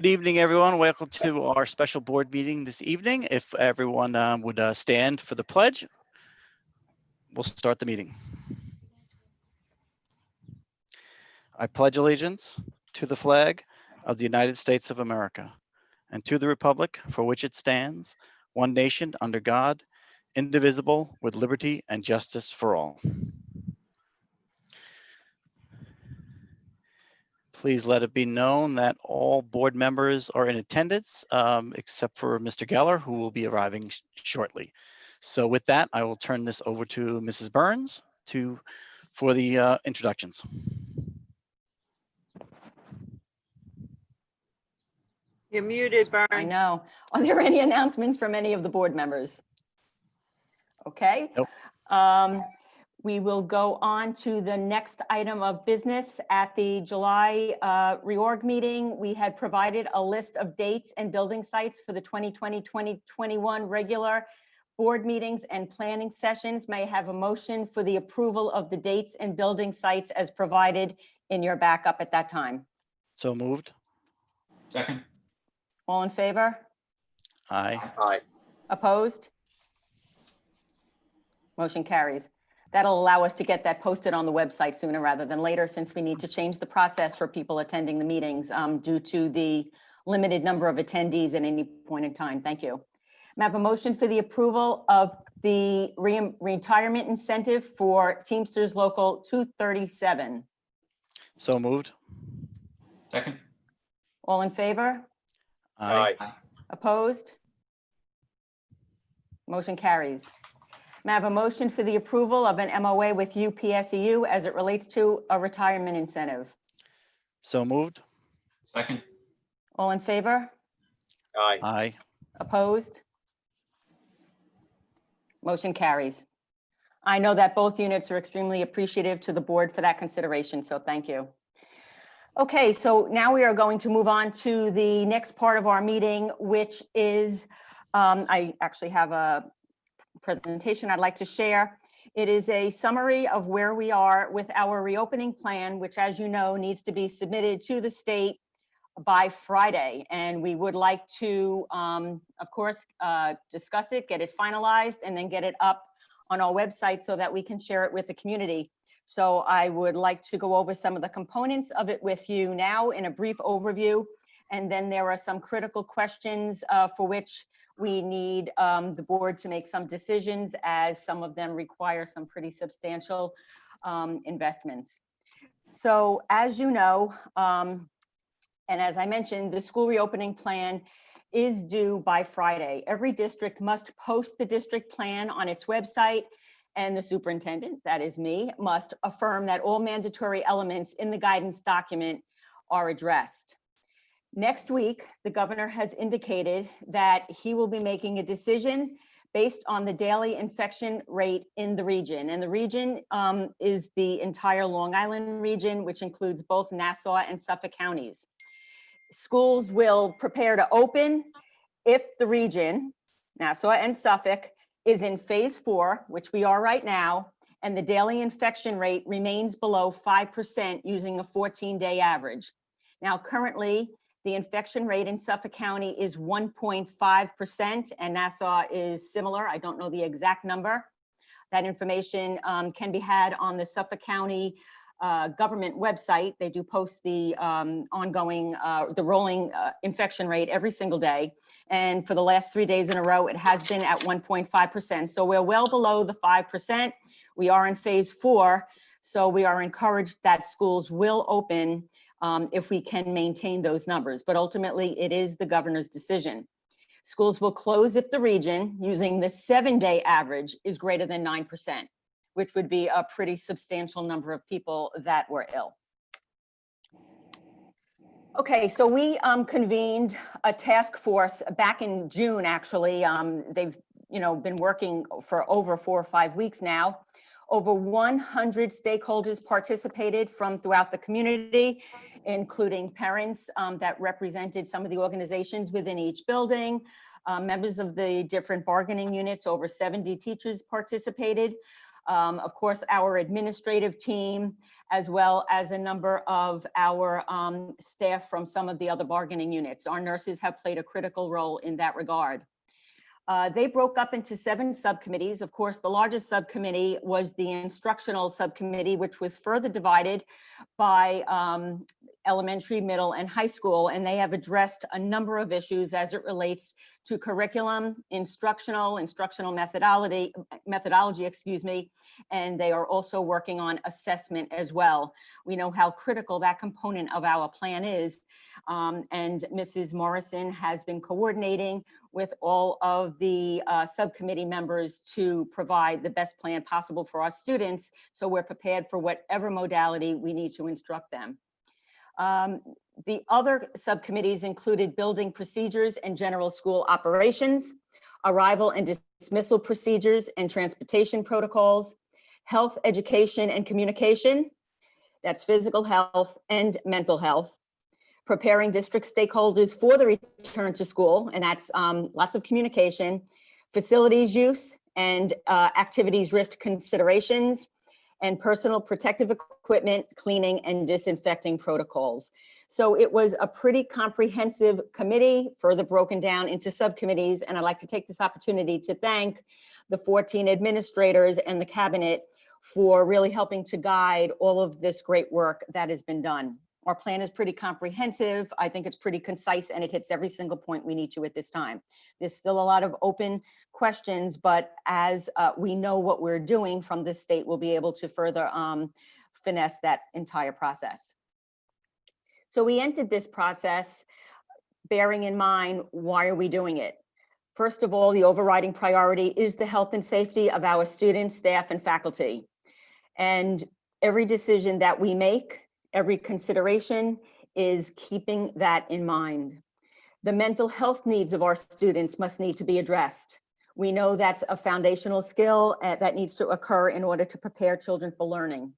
Good evening, everyone. Welcome to our special board meeting this evening. If everyone would stand for the pledge, we'll start the meeting. I pledge allegiance to the flag of the United States of America and to the republic for which it stands, one nation under God, indivisible, with liberty and justice for all. Please let it be known that all board members are in attendance, except for Mr. Geller, who will be arriving shortly. So with that, I will turn this over to Mrs. Burns for the introductions. You're muted, Burn. I know. Are there any announcements from any of the board members? Okay. Nope. We will go on to the next item of business. At the July reorg meeting, we had provided a list of dates and building sites for the 2020-2021 regular board meetings and planning sessions. May I have a motion for the approval of the dates and building sites as provided in your backup at that time? So moved. Second. All in favor? Aye. Aye. Opposed? Motion carries. That'll allow us to get that posted on the website sooner rather than later, since we need to change the process for people attending the meetings due to the limited number of attendees at any point in time. Thank you. May I have a motion for the approval of the retirement incentive for Teamsters Local 237? So moved. Second. All in favor? Aye. Opposed? Motion carries. May I have a motion for the approval of an MOA with UPSEU as it relates to a retirement incentive? So moved. Second. All in favor? Aye. Aye. Opposed? Motion carries. I know that both units are extremely appreciative to the board for that consideration, so thank you. Okay, so now we are going to move on to the next part of our meeting, which is, I actually have a presentation I'd like to share. It is a summary of where we are with our reopening plan, which, as you know, needs to be submitted to the state by Friday. And we would like to, of course, discuss it, get it finalized, and then get it up on our website so that we can share it with the community. So I would like to go over some of the components of it with you now in a brief overview. And then there are some critical questions for which we need the board to make some decisions, as some of them require some pretty substantial investments. So as you know, and as I mentioned, the school reopening plan is due by Friday. Every district must post the district plan on its website, and the superintendent, that is me, must affirm that all mandatory elements in the guidance document are addressed. Next week, the governor has indicated that he will be making a decision based on the daily infection rate in the region. And the region is the entire Long Island region, which includes both Nassau and Suffolk counties. Schools will prepare to open if the region, Nassau and Suffolk, is in phase 4, which we are right now, and the daily infection rate remains below 5% using a 14-day average. Now, currently, the infection rate in Suffolk County is 1.5%, and Nassau is similar. I don't know the exact number. That information can be had on the Suffolk County government website. They do post the ongoing, the rolling infection rate every single day. And for the last 3 days in a row, it has been at 1.5%. So we're well below the 5%. We are in phase 4. So we are encouraged that schools will open if we can maintain those numbers. But ultimately, it is the governor's decision. Schools will close if the region, using the 7-day average, is greater than 9%, which would be a pretty substantial number of people that were ill. Okay, so we convened a task force back in June, actually. They've been working for over 4 or 5 weeks now. Over 100 stakeholders participated from throughout the community, including parents that represented some of the organizations within each building, members of the different bargaining units. Over 70 teachers participated. Of course, our administrative team, as well as a number of our staff from some of the other bargaining units. Our nurses have played a critical role in that regard. They broke up into 7 subcommittees. Of course, the largest subcommittee was the instructional subcommittee, which was further divided by elementary, middle, and high school. And they have addressed a number of issues as it relates to curriculum, instructional methodology, and they are also working on assessment as well. We know how critical that component of our plan is. And Mrs. Morrison has been coordinating with all of the subcommittee members to provide the best plan possible for our students, so we're prepared for whatever modality we need to instruct them. The other subcommittees included building procedures and general school operations, arrival and dismissal procedures and transportation protocols, health, education, and communication, that's physical health and mental health, preparing district stakeholders for the return to school, and that's lots of communication, facilities use and activities risk considerations, and personal protective equipment, cleaning and disinfecting protocols. So it was a pretty comprehensive committee, further broken down into subcommittees, and I'd like to take this opportunity to thank the 14 administrators and the cabinet for really helping to guide all of this great work that has been done. Our plan is pretty comprehensive. I think it's pretty concise, and it hits every single point we need to at this time. There's still a lot of open questions, but as we know what we're doing from the state, we'll be able to further finesse that entire process. So we entered this process bearing in mind, why are we doing it? First of all, the overriding priority is the health and safety of our students, staff, and faculty. And every decision that we make, every consideration is keeping that in mind. The mental health needs of our students must need to be addressed. We know that's a foundational skill that needs to occur in order to prepare children for learning.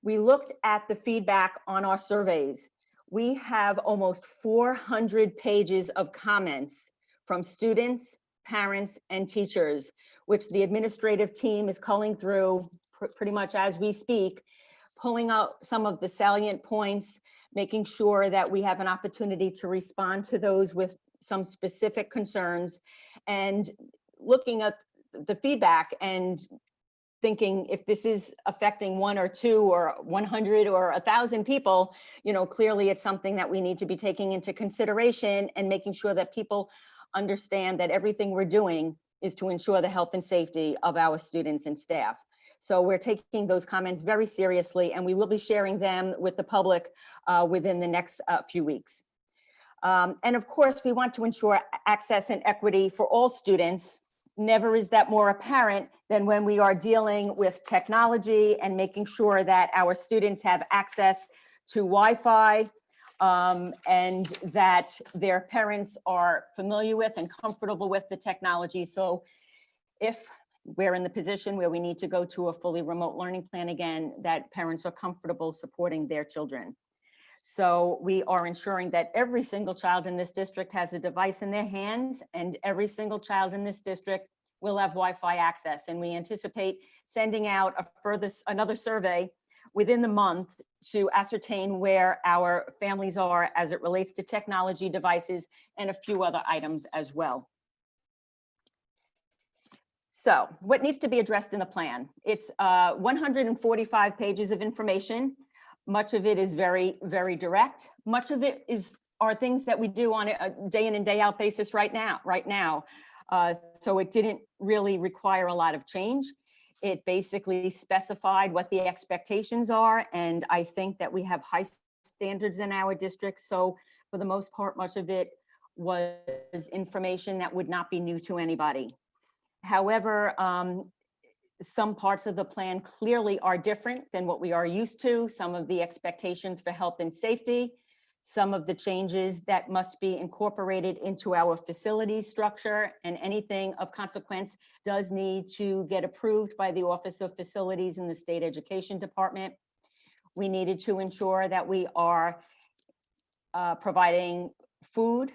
We looked at the feedback on our surveys. We have almost 400 pages of comments from students, parents, and teachers, which the administrative team is culling through pretty much as we speak, pulling out some of the salient points, making sure that we have an opportunity to respond to those with some specific concerns, and looking at the feedback and thinking, if this is affecting 1 or 2 or 100 or 1,000 people, clearly it's something that we need to be taking into consideration and making sure that people understand that everything we're doing is to ensure the health and safety of our students and staff. So we're taking those comments very seriously, and we will be sharing them with the public within the next few weeks. And of course, we want to ensure access and equity for all students. Never is that more apparent than when we are dealing with technology and making sure that our students have access to Wi-Fi and that their parents are familiar with and comfortable with the technology. So if we're in the position where we need to go to a fully remote learning plan again, that parents are comfortable supporting their children. So we are ensuring that every single child in this district has a device in their hands, and every single child in this district will have Wi-Fi access. And we anticipate sending out another survey within the month to ascertain where our families are as it relates to technology devices and a few other items as well. So what needs to be addressed in the plan? It's 145 pages of information. Much of it is very, very direct. Much of it are things that we do on a day in and day out basis right now. So it didn't really require a lot of change. It basically specified what the expectations are. And I think that we have high standards in our district. So for the most part, much of it was information that would not be new to anybody. However, some parts of the plan clearly are different than what we are used to. Some of the expectations for health and safety, some of the changes that must be incorporated into our facility structure, and anything of consequence does need to get approved by the Office of Facilities in the State Education Department. We needed to ensure that we are providing food,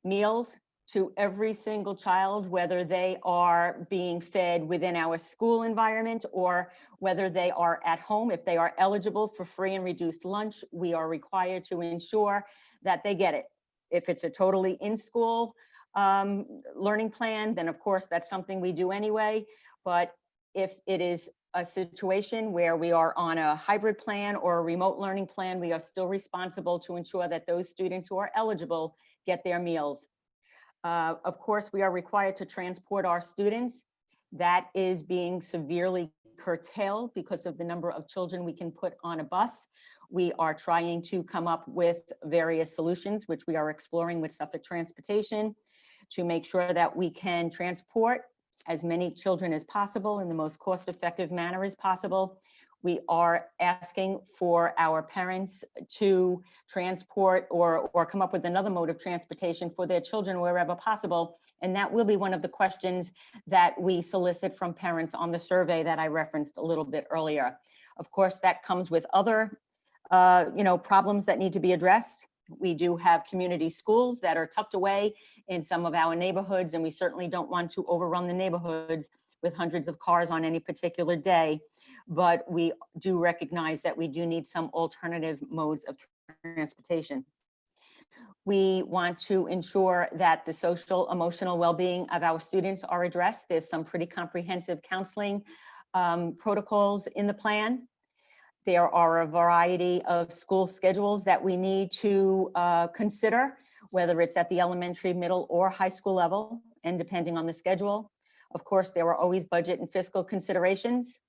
meals to every single child, whether they are being fed within our school environment or whether they are at home. If they are eligible for free and reduced lunch, we are required to ensure that they get it. If it's a totally in-school learning plan, then of course that's something we do anyway. But if it is a situation where we are on a hybrid plan or a remote learning plan, we are still responsible to ensure that those students who are eligible get their meals. Of course, we are required to transport our students. That is being severely curtailed because of the number of children we can put on a bus. We are trying to come up with various solutions, which we are exploring with Suffolk Transportation, to make sure that we can transport as many children as possible in the most cost-effective manner as possible. We are asking for our parents to transport or come up with another mode of transportation for their children wherever possible. And that will be one of the questions that we solicit from parents on the survey that I referenced a little bit earlier. Of course, that comes with other problems that need to be addressed. We do have community schools that are tucked away in some of our neighborhoods, and we certainly don't want to overrun the neighborhoods with hundreds of cars on any particular day. But we do recognize that we do need some alternative modes of transportation. We want to ensure that the social, emotional well-being of our students are addressed. There's some pretty comprehensive counseling protocols in the plan. There are a variety of school schedules that we need to consider, whether it's at the elementary, middle, or high school level, and depending on the schedule. Of course, there are always budget and fiscal considerations.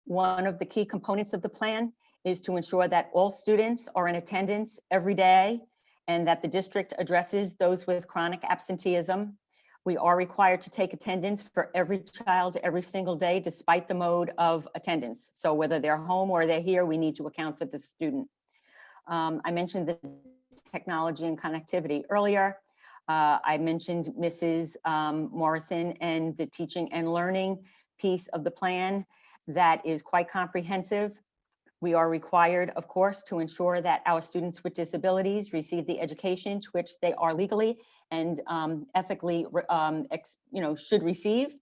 One of the key components of the plan is to ensure that all students are in attendance every day and that the district addresses those with chronic absenteeism. We are required to take attendance for every child every single day, despite the mode of attendance. So whether they're home or they're here, we need to account for the student. I mentioned the technology and connectivity earlier. I mentioned Mrs. Morrison and the teaching and learning piece of the plan that is quite comprehensive. We are required, of course, to ensure that our students with disabilities receive the education to which they are legally and ethically, should receive.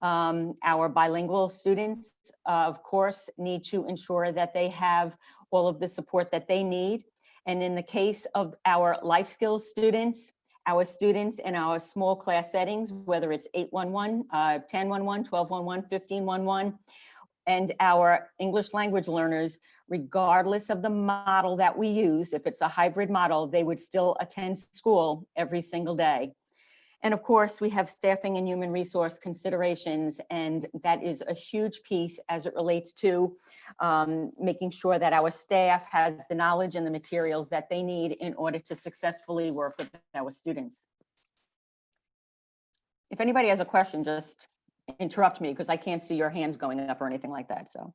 Our bilingual students, of course, need to ensure that they have all of the support that they need. And in the case of our life skills students, our students in our small class settings, whether it's 811, 1011, 1211, 1511, and our English language learners, regardless of the model that we use, if it's a hybrid model, they would still attend school every single day. And of course, we have staffing and human resource considerations, and that is a huge piece as it relates to making sure that our staff has the knowledge and the materials that they need in order to successfully work with our students. If anybody has a question, just interrupt me because I can't see your hands going up or anything like that. So,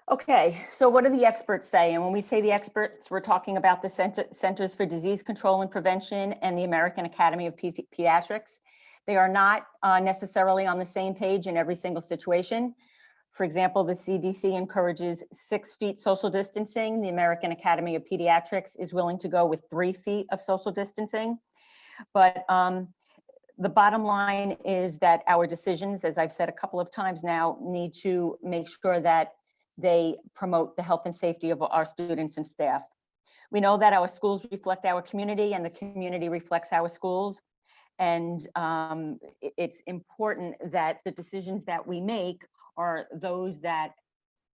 okay, so what do the experts say? And when we say the experts, we're talking about the Centers for Disease Control and Prevention and the American Academy of Pediatrics. They are not necessarily on the same page in every single situation. For example, the CDC encourages 6 feet social distancing. The American Academy of Pediatrics is willing to go with 3 feet of social distancing. But the bottom line is that our decisions, as I've said a couple of times now, need to make sure that they promote the health and safety of our students and staff. We know that our schools reflect our community and the community reflects our schools. And it's important that the decisions that we make are those that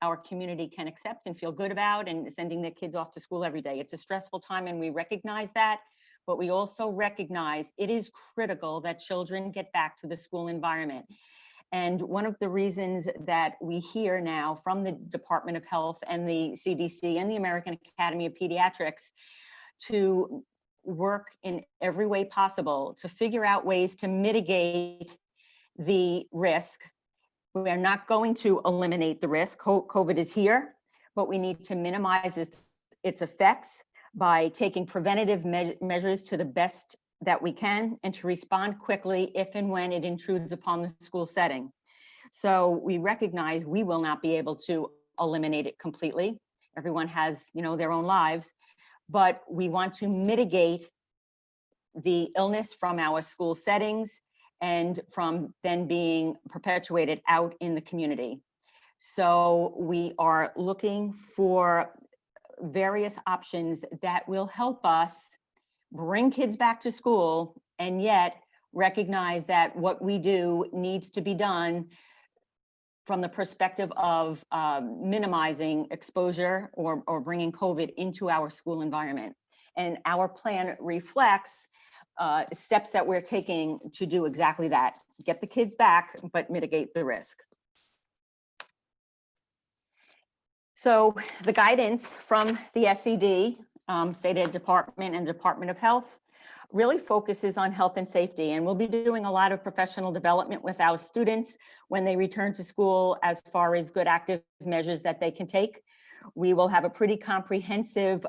our community can accept and feel good about, and sending their kids off to school every day. It's a stressful time and we recognize that. But we also recognize it is critical that children get back to the school environment. And one of the reasons that we hear now from the Department of Health and the CDC and the American Academy of Pediatrics to work in every way possible to figure out ways to mitigate the risk. We are not going to eliminate the risk. COVID is here, but we need to minimize its effects by taking preventative measures to the best that we can and to respond quickly if and when it intrudes upon the school setting. So we recognize we will not be able to eliminate it completely. Everyone has, their own lives, but we want to mitigate the illness from our school settings and from then being perpetuated out in the community. So we are looking for various options that will help us bring kids back to school and yet recognize that what we do needs to be done from the perspective of minimizing exposure or bringing COVID into our school environment. And our plan reflects steps that we're taking to do exactly that, get the kids back, but mitigate the risk. So the guidance from the SED, State Ed Department and Department of Health, really focuses on health and safety. And we'll be doing a lot of professional development with our students when they return to school as far as good active measures that they can take. We will have a pretty comprehensive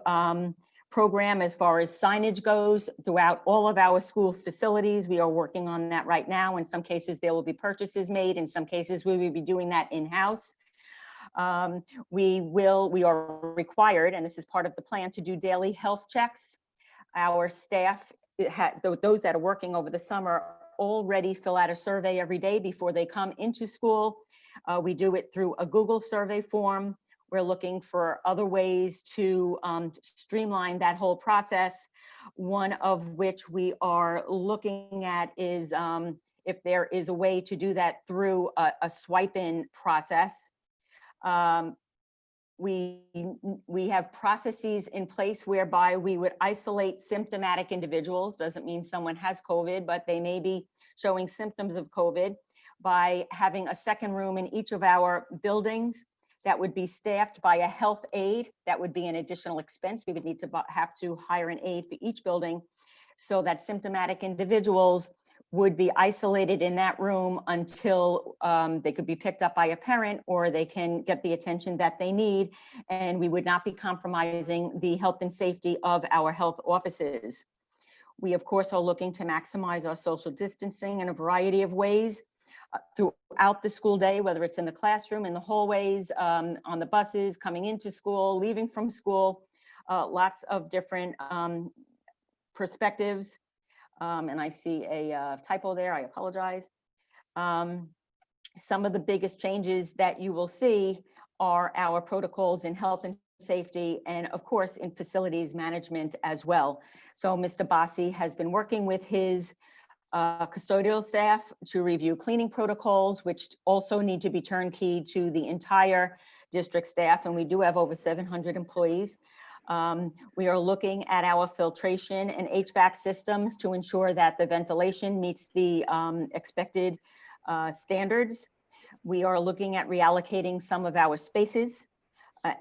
program as far as signage goes throughout all of our school facilities. We are working on that right now. In some cases, there will be purchases made. In some cases, we will be doing that in-house. We are required, and this is part of the plan, to do daily health checks. Our staff, those that are working over the summer, already fill out a survey every day before they come into school. We do it through a Google survey form. We're looking for other ways to streamline that whole process. One of which we are looking at is if there is a way to do that through a swipe-in process. We have processes in place whereby we would isolate symptomatic individuals. Doesn't mean someone has COVID, but they may be showing symptoms of COVID, by having a second room in each of our buildings that would be staffed by a health aide. That would be an additional expense. We would need to have to hire an aide for each building, so that symptomatic individuals would be isolated in that room until they could be picked up by a parent or they can get the attention that they need. And we would not be compromising the health and safety of our health offices. We, of course, are looking to maximize our social distancing in a variety of ways throughout the school day, whether it's in the classroom, in the hallways, on the buses, coming into school, leaving from school, lots of different perspectives. And I see a typo there, I apologize. Some of the biggest changes that you will see are our protocols in health and safety, and of course in facilities management as well. So Mr. Bassi has been working with his custodial staff to review cleaning protocols, which also need to be turnkey to the entire district staff, and we do have over 700 employees. We are looking at our filtration and HVAC systems to ensure that the ventilation meets the expected standards. We are looking at reallocating some of our spaces.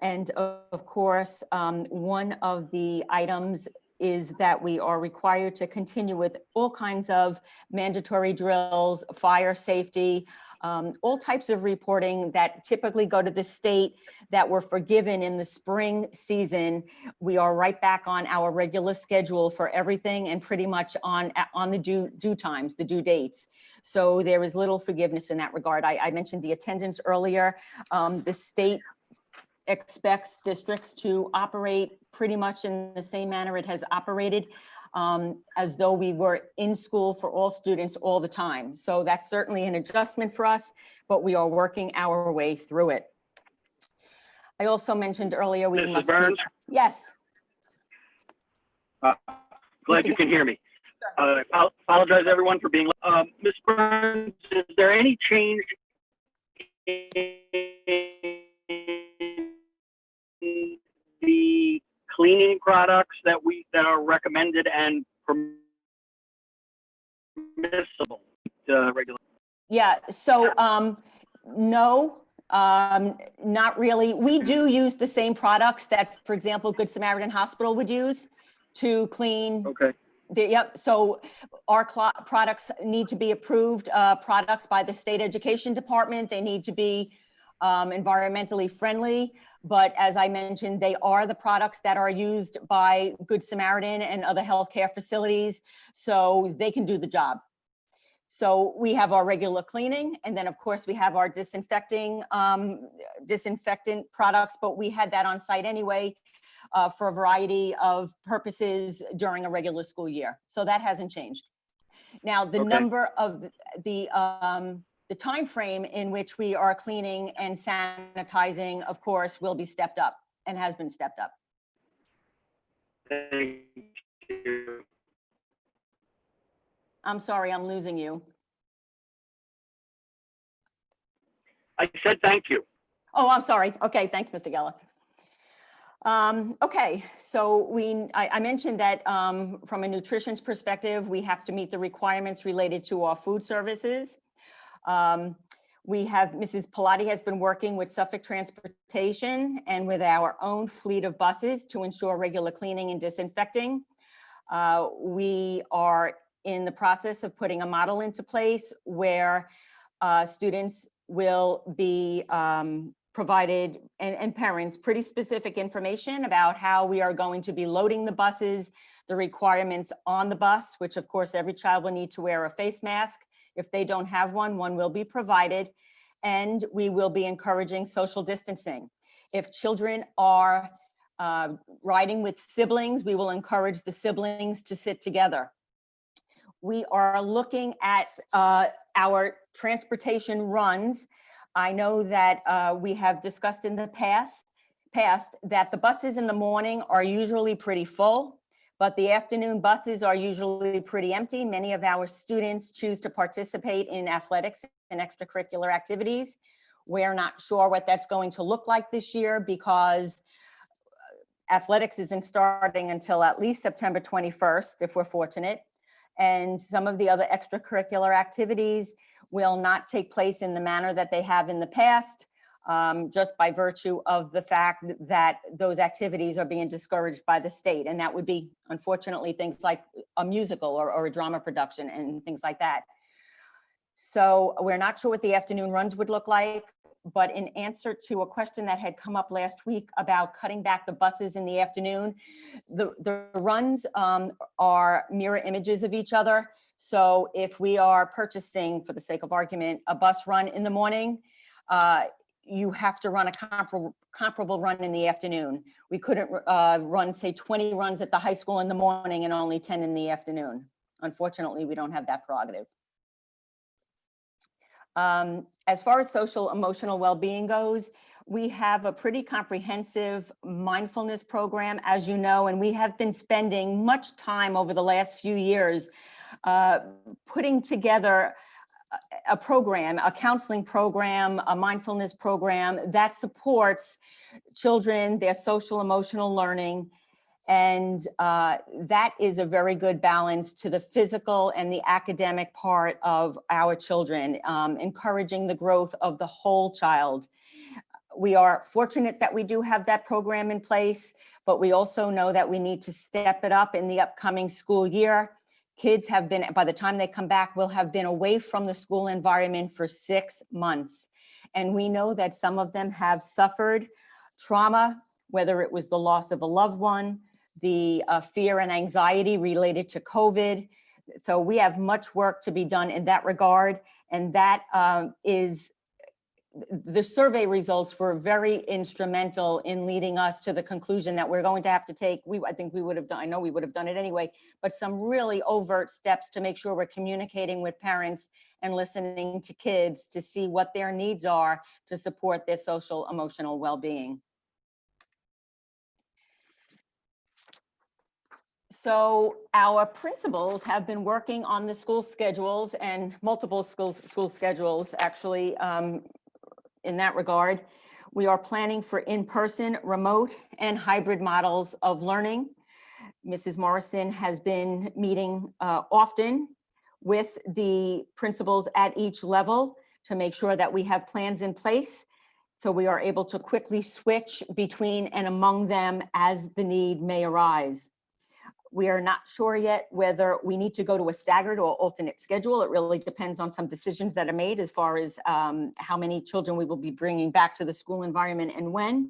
And of course, one of the items is that we are required to continue with all kinds of mandatory drills, fire safety, all types of reporting that typically go to the state that were forgiven in the spring season. We are right back on our regular schedule for everything and pretty much on the due times, the due dates. So there is little forgiveness in that regard. I mentioned the attendance earlier. The state expects districts to operate pretty much in the same manner it has operated, as though we were in school for all students all the time. So that's certainly an adjustment for us, but we are working our way through it. I also mentioned earlier we must. Mrs. Burns? Yes. Glad you can hear me. I apologize everyone for being late. Ms. Burns, is there any change in the cleaning products that are recommended and permissible regular? Yeah, so no, not really. We do use the same products that, for example, Good Samaritan Hospital would use to clean. Okay. Yep, so our products need to be approved products by the state education department. They need to be environmentally friendly. But as I mentioned, they are the products that are used by Good Samaritan and other healthcare facilities, so they can do the job. So we have our regular cleaning, and then of course we have our disinfectant products, but we had that on site anyway. for a variety of purposes during a regular school year. So that hasn't changed. Now, the Okay. number of the time frame in which we are cleaning and sanitizing, of course, will be stepped up and has been stepped up. Thank you. I'm sorry, I'm losing you. I said thank you. Oh, I'm sorry. Okay, thanks, Mr. Geller. Okay, so I mentioned that from a nutrition's perspective, we have to meet the requirements related to our food services. We have, Mrs. Pilati has been working with Suffolk Transportation and with our own fleet of buses to ensure regular cleaning and disinfecting. We are in the process of putting a model into place where students will be provided, and parents, pretty specific information about how we are going to be loading the buses, the requirements on the bus, which of course every child will need to wear a face mask. If they don't have one, one will be provided, and we will be encouraging social distancing. If children are riding with siblings, we will encourage the siblings to sit together. We are looking at our transportation runs. I know that we have discussed in the past that the buses in the morning are usually pretty full, but the afternoon buses are usually pretty empty. Many of our students choose to participate in athletics and extracurricular activities. We're not sure what that's going to look like this year because athletics isn't starting until at least September 21st, if we're fortunate. And some of the other extracurricular activities will not take place in the manner that they have in the past, just by virtue of the fact that those activities are being discouraged by the state. And that would be, unfortunately, things like a musical or a drama production and things like that. So we're not sure what the afternoon runs would look like, but in answer to a question that had come up last week about cutting back the buses in the afternoon, the runs are mirror images of each other. So if we are purchasing, for the sake of argument, a bus run in the morning, you have to run a comparable run in the afternoon. We couldn't run, say, 20 runs at the high school in the morning and only 10 in the afternoon. Unfortunately, we don't have that prerogative. As far as social emotional well-being goes, we have a pretty comprehensive mindfulness program, as you know, and we have been spending much time over the last few years putting together a program, a counseling program, a mindfulness program that supports children, their social emotional learning. And that is a very good balance to the physical and the academic part of our children, encouraging the growth of the whole child. We are fortunate that we do have that program in place, but we also know that we need to step it up in the upcoming school year. Kids have been, by the time they come back, will have been away from the school environment for 6 months. And we know that some of them have suffered trauma, whether it was the loss of a loved one, the fear and anxiety related to COVID. So we have much work to be done in that regard. And that is, the survey results were very instrumental in leading us to the conclusion that we're going to have to take, I think we would have done, I know we would have done it anyway, but some really overt steps to make sure we're communicating with parents and listening to kids to see what their needs are to support their social emotional well-being. So our principals have been working on the school schedules and multiple school schedules, actually, in that regard. We are planning for in-person, remote, and hybrid models of learning. Mrs. Morrison has been meeting often with the principals at each level to make sure that we have plans in place, so we are able to quickly switch between and among them as the need may arise. We are not sure yet whether we need to go to a staggered or alternate schedule. It really depends on some decisions that are made as far as how many children we will be bringing back to the school environment and when.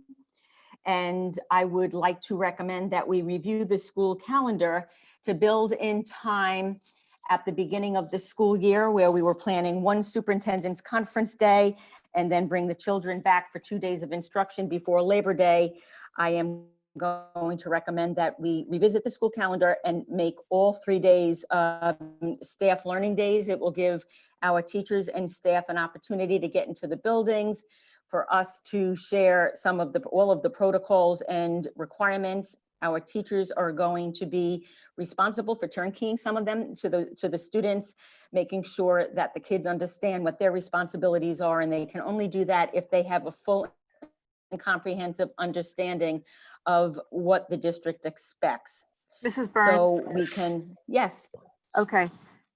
And I would like to recommend that we review the school calendar to build in time at the beginning of the school year, where we were planning one superintendent's conference day and then bring the children back for 2 days of instruction before Labor Day. I am going to recommend that we revisit the school calendar and make all 3 days staff learning days. It will give our teachers and staff an opportunity to get into the buildings, for us to share all of the protocols and requirements. Our teachers are going to be responsible for turnkeying some of them to the students, making sure that the kids understand what their responsibilities are, and they can only do that if they have a full and comprehensive understanding of what the district expects. Mrs. Burns, So we can, yes, okay.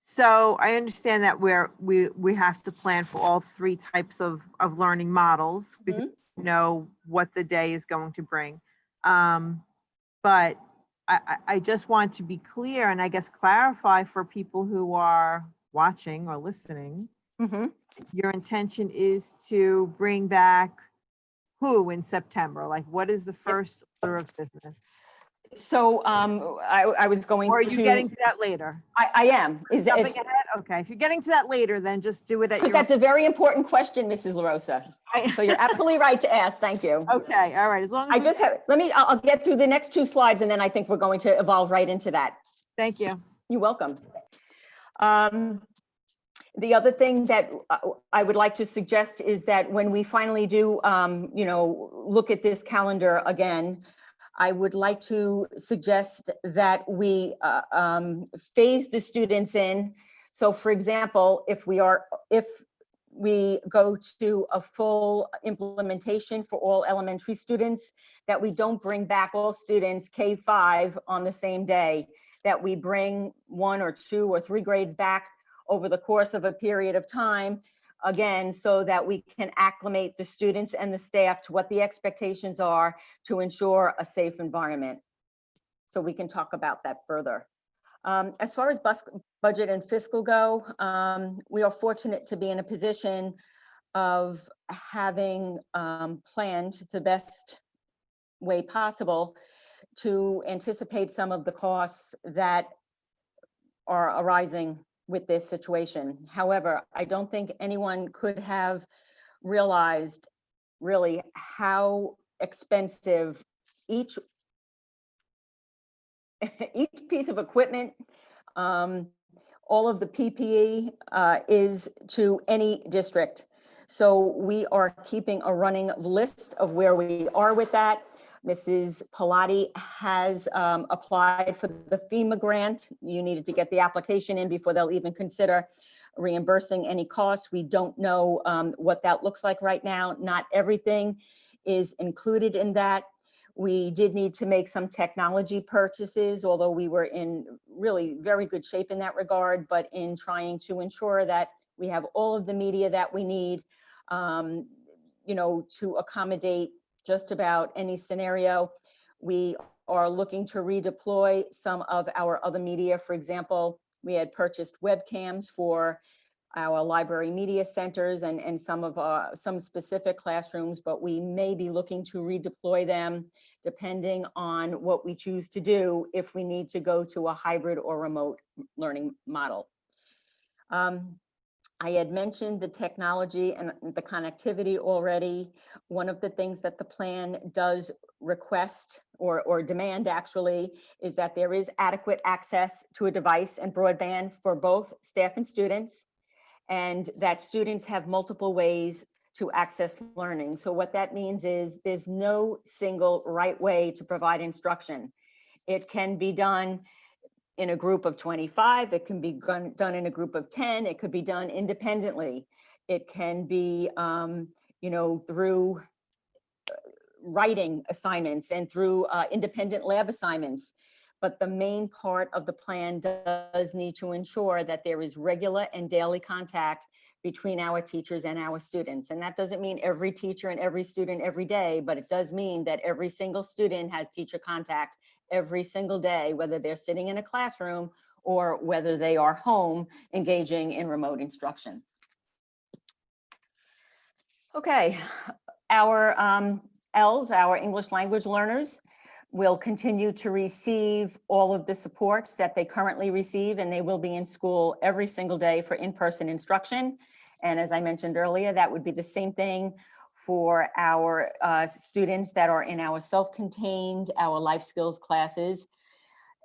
So I understand that we have to plan for all 3 types of learning models because we know what the day is going to bring. But I just want to be clear and I guess clarify for people who are watching or listening. Your intention is to bring back who in September? Like, what is the first order of business? so I was going to. Or are you getting to that later? I am. Jumping ahead? Okay, if you're getting to that later, then just do it at Because your. that's a very important question, Mrs. LaRosa. So you're absolutely right to ask. Thank you. Okay, all right, as long as. I we- just have, I'll get through the next 2 slides and then I think we're going to evolve right into that. Thank you. You're welcome. The other thing that I would like to suggest is that when we finally do, look at this calendar again, I would like to suggest that we phase the students in. So for example, if we go to a full implementation for all elementary students, that we don't bring back all students K-5 on the same day, that we bring 1 or 2 or 3 grades back over the course of a period of time, again, so that we can acclimate the students and the staff to what the expectations are to ensure a safe environment. So we can talk about that further. As far as budget and fiscal go, we are fortunate to be in a position of having planned the best way possible to anticipate some of the costs that are arising with this situation. However, I don't think anyone could have realized really how expensive each piece of equipment, all of the PPE is to any district. So we are keeping a running list of where we are with that. Mrs. Pilati has applied for the FEMA grant. You needed to get the application in before they'll even consider reimbursing any costs. We don't know what that looks like right now. Not everything is included in that. We did need to make some technology purchases, although we were in really very good shape in that regard, but in trying to ensure that we have all of the media that we need, to accommodate just about any scenario. We are looking to redeploy some of our other media. For example, we had purchased webcams for our library media centers and some specific classrooms, but we may be looking to redeploy them depending on what we choose to do if we need to go to a hybrid or remote learning model. I had mentioned the technology and the connectivity already. One of the things that the plan does request or demand actually is that there is adequate access to a device and broadband for both staff and students, and that students have multiple ways to access learning. So what that means is there's no single right way to provide instruction. It can be done in a group of 25, it can be done in a group of 10, it could be done independently. It can be, through writing assignments and through independent lab assignments. But the main part of the plan does need to ensure that there is regular and daily contact between our teachers and our students. And that doesn't mean every teacher and every student every day, but it does mean that every single student has teacher contact every single day, whether they're sitting in a classroom or whether they are home engaging in remote instruction. Okay, our ELLs, our English language learners, will continue to receive all of the supports that they currently receive, and they will be in school every single day for in-person instruction. And as I mentioned earlier, that would be the same thing for our students that are in our self-contained, our life skills classes.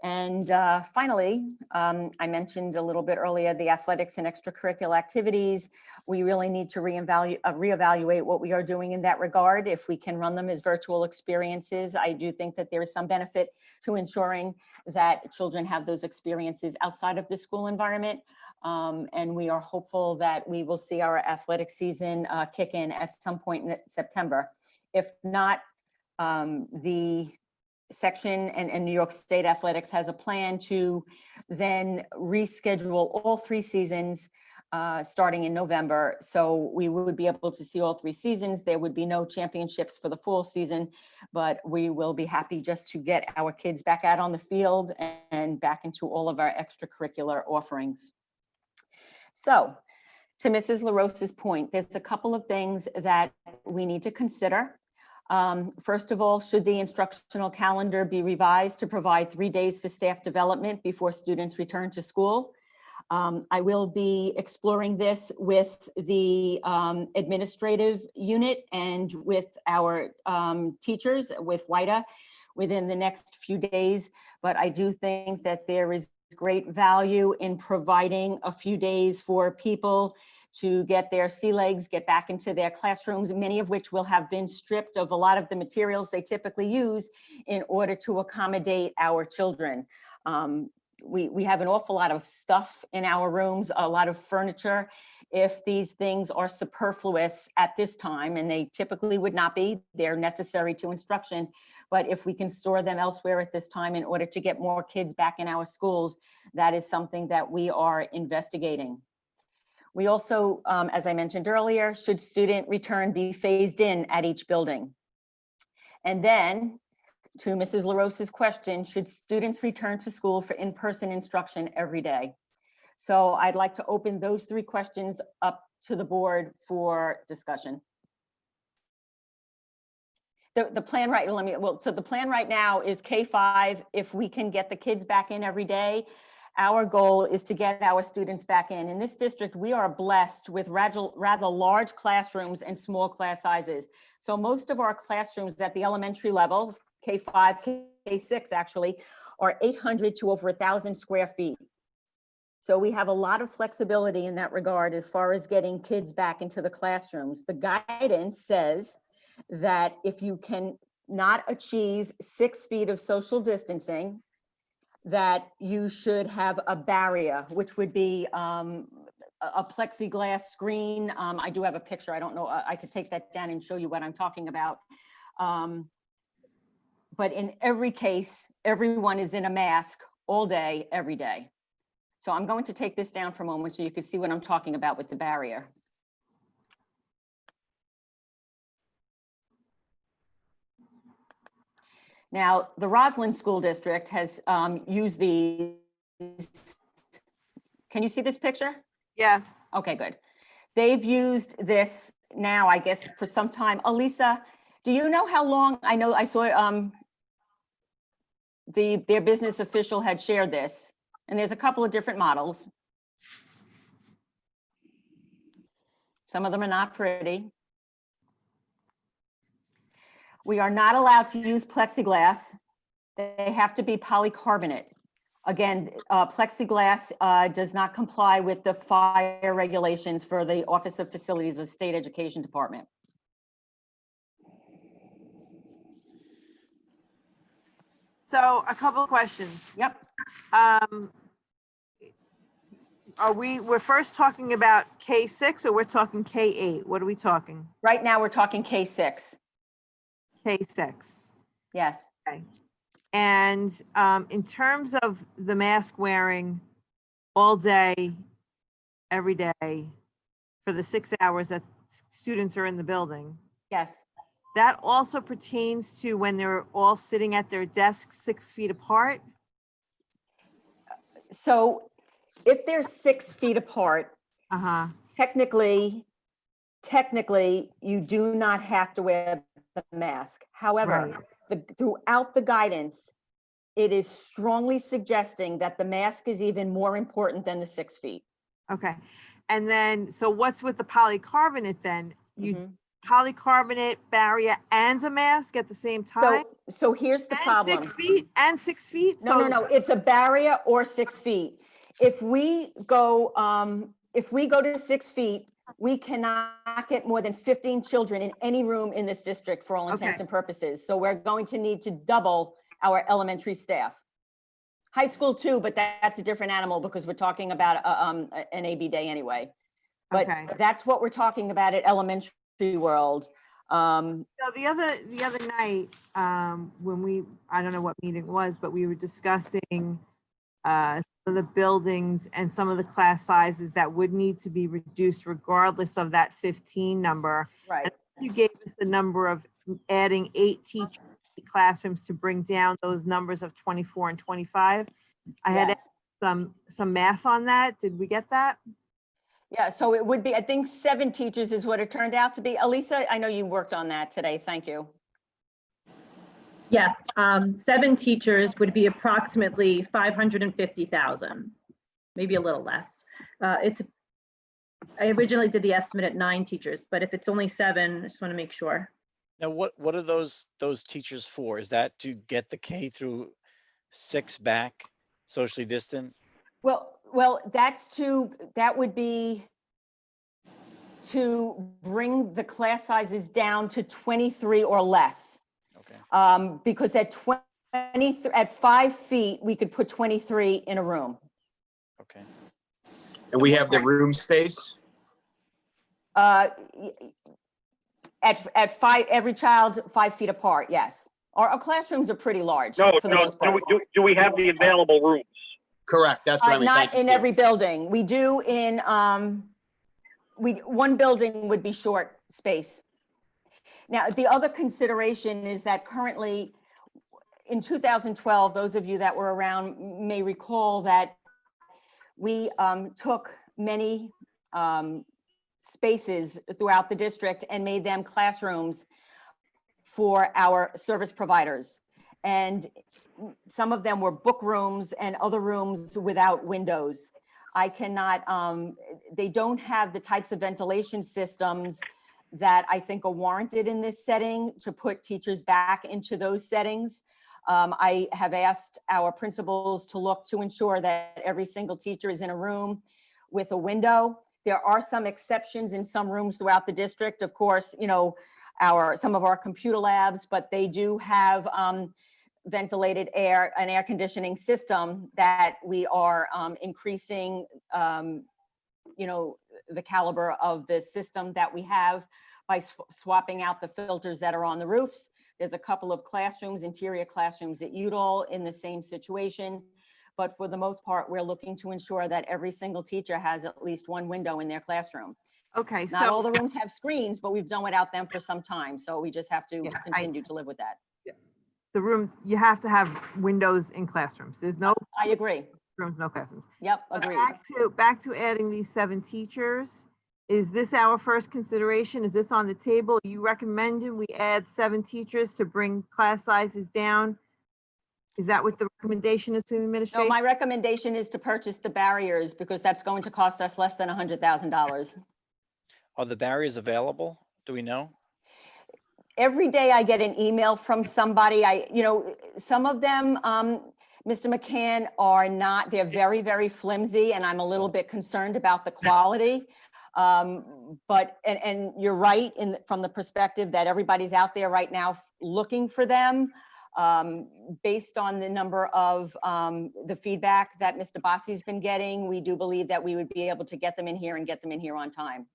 And finally, I mentioned a little bit earlier, the athletics and extracurricular activities. We really need to reevaluate what we are doing in that regard. If we can run them as virtual experiences, I do think that there is some benefit to ensuring that children have those experiences outside of the school environment. And we are hopeful that we will see our athletic season kick in at some point in September. If not, the section and New York State Athletics has a plan to then reschedule all 3 seasons starting in November. So we would be able to see all 3 seasons. There would be no championships for the fall season, but we will be happy just to get our kids back out on the field and back into all of our extracurricular offerings. So to Mrs. LaRosa's point, there's a couple of things that we need to consider. First of all, should the instructional calendar be revised to provide 3 days for staff development before students return to school? I will be exploring this with the administrative unit and with our teachers, with WIDA, within the next few days. But I do think that there is great value in providing a few days for people to get their sea legs, get back into their classrooms, many of which will have been stripped of a lot of the materials they typically use in order to accommodate our children. We have an awful lot of stuff in our rooms, a lot of furniture. If these things are superfluous at this time, and they typically would not be, they're necessary to instruction, but if we can store them elsewhere at this time in order to get more kids back in our schools, that is something that we are investigating. We also, as I mentioned earlier, should student return be phased in at each building? And then to Mrs. LaRosa's question, should students return to school for in-person instruction every day? So I'd like to open those 3 questions up to the board for discussion. The plan right, so the plan right now is K-5, if we can get the kids back in every day. Our goal is to get our students back in. In this district, we are blessed with rather large classrooms and small class sizes. So most of our classrooms at the elementary level, K-5, K-6 actually, are 800 to over 1,000 square feet. So we have a lot of flexibility in that regard as far as getting kids back into the classrooms. The guidance says that if you can not achieve 6 feet of social distancing, that you should have a barrier, which would be a plexiglass screen. I do have a picture. I don't know. I could take that down and show you what I'm talking about. But in every case, everyone is in a mask all day, every day. So I'm going to take this down for a moment so you can see what I'm talking about with the barrier. Now, the Roslyn School District has used these. Can you see this picture? Yes. Okay, good. They've used this now, I guess, for some time. Elisa, do you know how long? I know I saw their business official had shared this, and there's a couple of different models. Some of them are not pretty. We are not allowed to use plexiglass. They have to be polycarbonate. Again, plexiglass does not comply with the fire regulations for the Office of Facilities of the State Education Department. So a couple of questions. Yep. We're first talking about K-6 or we're talking K-8? What are we talking? Right now, we're talking K-6. K-6. Yes. Okay. And in terms of the mask wearing all day, every day, for the 6 hours that students are in the building, Yes. that also pertains to when they're all sitting at their desks 6 feet apart? So if they're 6 feet apart, technically, you do not have to wear the mask. However, throughout the guidance, it is strongly suggesting that the mask is even more important than the 6 feet. Okay. And then, so what's with the polycarbonate then? polycarbonate barrier and a mask at the same time? So here's the And problem. 6 feet, and 6 feet? No, no, no, it's a barrier or 6 feet. If we go to 6 feet, we cannot get more than 15 children in any room in this district for all intents Okay. and purposes. So we're going to need to double our elementary staff. High school too, but that's a different animal because we're talking about an AB day anyway. But Okay. that's what we're talking about at elementary world. So the other night, when I don't know what meeting it was, but we were discussing some of the buildings and some of the class sizes that would need to be reduced regardless of that 15 number. Right. You gave us the number of adding 8 teachers classrooms to bring down those numbers of 24 and 25. I had Yes. some math on that. Did we get that? Yeah, so it would be, I think 7 teachers is what it turned out to be. Elisa, I know you worked on that today. Thank you. Yes, 7 teachers would be approximately 550,000, maybe a little less. I originally did the estimate at 9 teachers, but if it's only 7, I just want to make sure. Now, what are those teachers for? Is that to get the K through 6 back socially distant? Well, that would be to bring the class sizes down to 23 or less. Okay. Because at 5 feet, we could put 23 in a room. Okay. And we have the room space? At 5, every child 5 feet apart, yes. Our classrooms are pretty large No, for the no, most part. do we have the available rooms? Correct, that's what I mean. Not Thank you, in Steve. every building. We do in, one building would be short space. Now, the other consideration is that currently in 2012, those of you that were around may recall that we took many spaces throughout the district and made them classrooms for our service providers. And some of them were book rooms and other rooms without windows. I cannot, they don't have the types of ventilation systems that I think are warranted in this setting to put teachers back into those settings. I have asked our principals to look to ensure that every single teacher is in a room with a window. There are some exceptions in some rooms throughout the district. Of course, you know, some of our computer labs, but they do have ventilated air, an air conditioning system that we are increasing, you know, the caliber of the system that we have by swapping out the filters that are on the roofs. There's a couple of classrooms, interior classrooms at Udall in the same situation. But for the most part, we're looking to ensure that every single teacher has at least one window in their classroom. Okay, Not all so the rooms have screens, but we've done without them for some time. So we just have to Yeah, continue to live with that. the room, you have to have windows in classrooms. There's no I agree. rooms, no classrooms. Yep, But agreed. Back to adding these 7 teachers. Is this our first consideration? Is this on the table? You recommended we add 7 teachers to bring class sizes down? Is that what the recommendation is to the No, administration? my recommendation is to purchase the barriers because that's going to cost us less than $100,000. Are the barriers available? Do we know? Every day I get an email from somebody, you know, some of them, Mr. McCann, are not, they're very, very flimsy and I'm a little bit concerned about the quality. But you're right from the perspective that everybody's out there right now looking for them. Based on the number of the feedback that Mr. Bossi's been getting, we do believe that we would be able to get them in here and get them in here on time.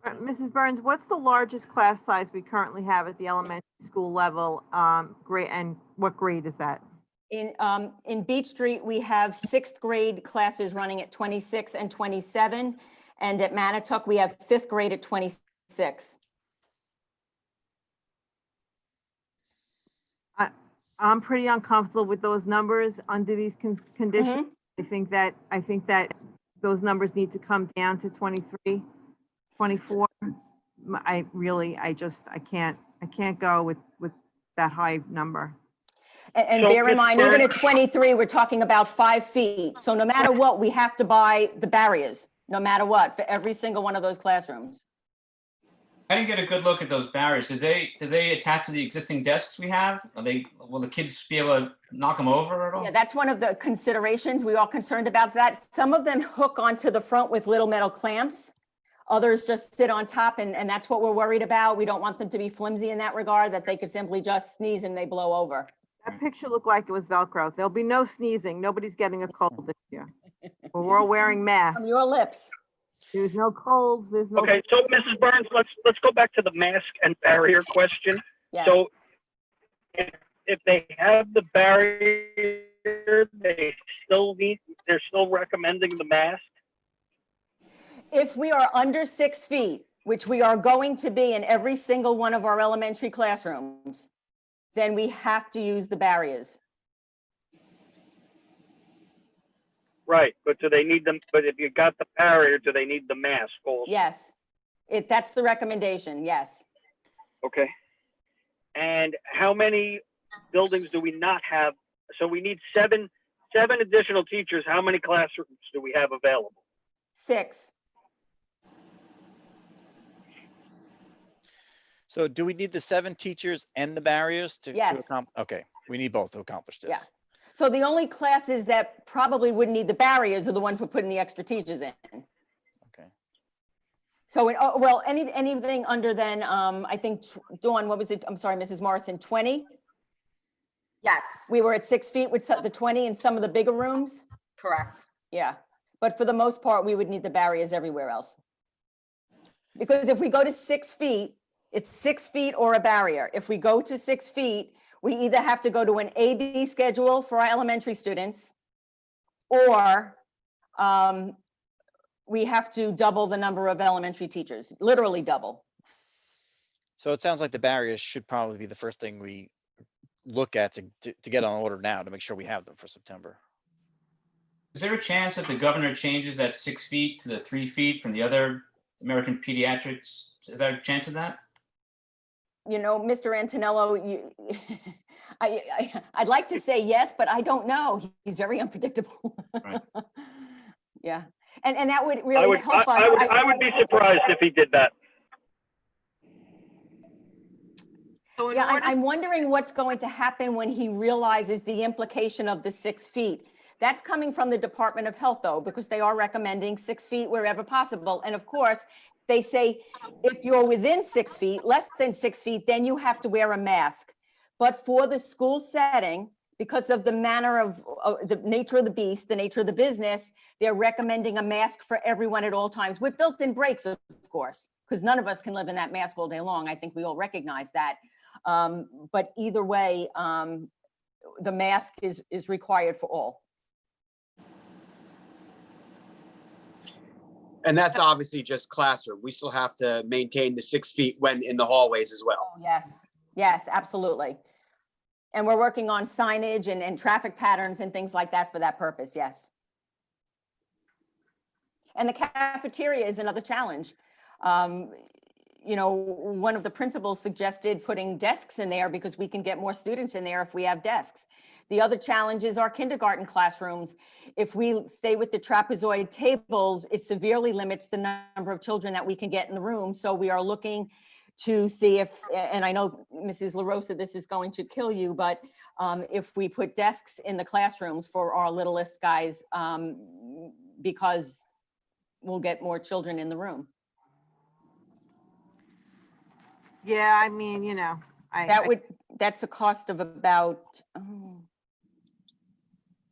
Mrs. Burns, what's the largest class size we currently have at the elementary school level? Grade, and what grade is that? In Beach Street, we have 6th grade classes running at 26 and 27. And at Manitouk, we have 5th grade at 26. I'm pretty uncomfortable with those numbers under these conditions. I think that those numbers need to come down to 23, 24. I can't go with that high number. And So, bear in Ms. mind, even at Burns- 23, we're talking about 5 feet. So no matter what, we have to buy the barriers, no matter what, for every single one of those classrooms. I didn't get a good look at those barriers. Did they attach to the existing desks we have? Will the kids be able to knock them over at all? Yeah, that's one of the considerations. We are concerned about that. Some of them hook onto the front with little metal clamps. Others just sit on top, and that's what we're worried about. We don't want them to be flimsy in that regard, that they could simply just sneeze and they blow over. That picture looked like it was Velcro. There'll be no sneezing. Nobody's getting a cold this year. We're all wearing masks. From your lips. There's no colds, there's no. Okay, so Mrs. Burns, let's go back to the mask and barrier question. Yes. So if they have the barrier, they're still recommending the mask? If we are under 6 feet, which we are going to be in every single one of our elementary classrooms, then we have to use the barriers. Right, but do they need them? But if you got the barrier, do they need the mask also? Yes, that's the recommendation, yes. Okay. And how many buildings do we not have? So we need seven additional teachers. How many classrooms do we have available? 6. So do we need the 7 teachers and the barriers to Yes. accomplish? Okay, we need both to accomplish this. Yeah. So the only classes that probably wouldn't need the barriers are the ones we're putting the extra teachers in. Okay. So, anything under then, I think, Dawn, what was it? I'm sorry, Mrs. Morrison, 20? Yes, We were at 6 feet with the 20 in some of the bigger rooms? correct. Yeah, but for the most part, we would need the barriers everywhere else. Because if we go to 6 feet, it's 6 feet or a barrier. If we go to 6 feet, we either have to go to an A-B schedule for our elementary students, or we have to double the number of elementary teachers, literally double. So it sounds like the barriers should probably be the first thing we look at to get on order now to make sure we have them for September. Is there a chance that the governor changes that 6 feet to the 3 feet from the other American pediatrics? Is there a chance of that? You know, Mr. Antonello, I'd like to say yes, but I don't know. He's very unpredictable. Right. Yeah, and that would really help us. I would be surprised if he did that. So in Yeah, order- I'm wondering what's going to happen when he realizes the implication of the 6 feet. That's coming from the Department of Health, though, because they are recommending 6 feet wherever possible. And of course, they say if you're within 6 feet, less than 6 feet, then you have to wear a mask. But for the school setting, because of the manner of the nature of the beast, the nature of the business, they're recommending a mask for everyone at all times with built-in breaks, of course, because none of us can live in that mask all day long. I think we all recognize that. But either way, the mask is required for all. And that's obviously just classroom. We still have to maintain the 6 feet when in the hallways as well. Oh, yes, yes, absolutely. And we're working on signage and traffic patterns and things like that for that purpose, yes. And the cafeteria is another challenge. You know, one of the principals suggested putting desks in there because we can get more students in there if we have desks. The other challenge is our kindergarten classrooms. If we stay with the trapezoid tables, it severely limits the number of children that we can get in the room. So we are looking to see if, and I know Mrs. LaRosa, this is going to kill you, but if we put desks in the classrooms for our littlest guys, because we'll get more children in the room. Yeah, I mean, you know, That's a cost of about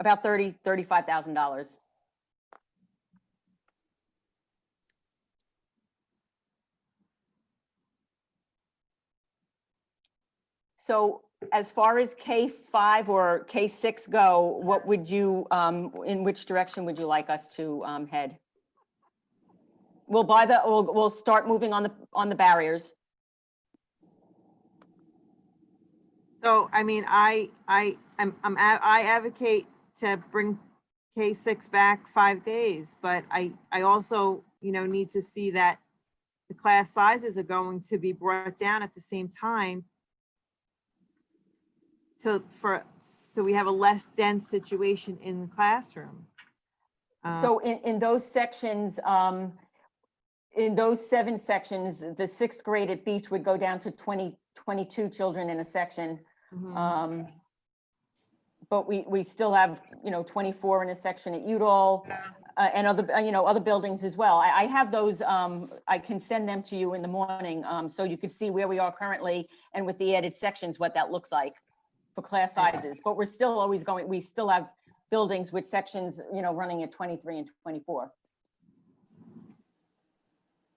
$35,000. So as far as K5 or K6 go, what would you, in which direction would you like us to head? We'll start moving on the barriers. So, I mean, I advocate to bring K6 back 5 days, but I also, you know, need to see that the class sizes are going to be brought down at the same time. So we have a less dense situation in the classroom. So in those sections, in those 7 sections, the 6th grade at Beach would go down to 22 children in a section. Mhm. But we still have, 24 in a section at Udall, and other, other buildings as well. I have those, I can send them to you in the morning, so you can see where we are currently and with the added sections, what that looks like for class sizes. But we're still always going, we still have buildings with sections, running at 23 and 24.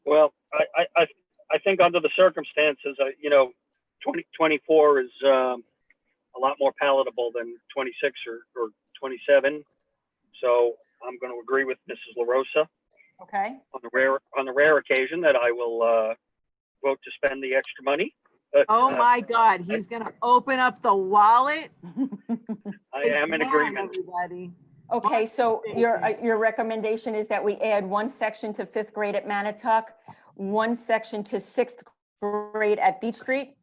Well, I think under the circumstances, 2024 is a lot more palatable than 26 or 27. So I'm going to agree with Mrs. LaRosa Okay, on the rare occasion that I will vote to spend the extra money. But, Oh my God, he's gonna open up the wallet. I It's am in down, agreement. Everybody. okay, so your, Thank your recommendation is that we add 1 section to 5th grade at Manatuck, 1 section to 6th grade at Beach Street.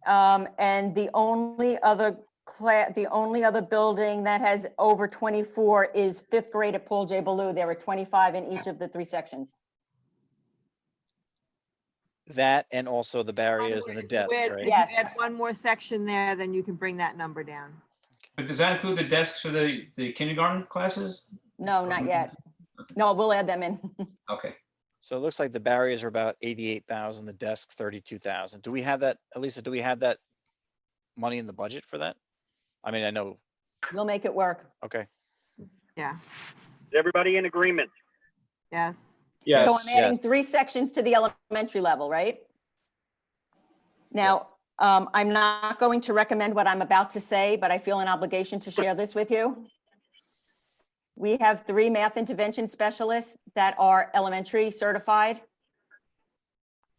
And the only other building that has over 24 is 5th grade at Paul J. Ballou. There are 25 in each of the 3 sections. That and also the barriers and the If you desks, add- right? If you Yes. add one more section there, then you can bring that number down. But does that include the desks for the kindergarten classes? No, not yet. No, we'll add them in. Okay. So it looks like the barriers are about 88,000, the desks 32,000. Do we have that, Elisa, do we have that money in the budget for that? I mean, I know, We'll make it work. okay. Yeah, Is everybody in agreement? yes. Yes. So I'm adding yes. 3 sections to the elementary level, right? Now, I'm not going to recommend what I'm about to say, but I feel an obligation to share this with you. We have 3 math intervention specialists that are elementary certified.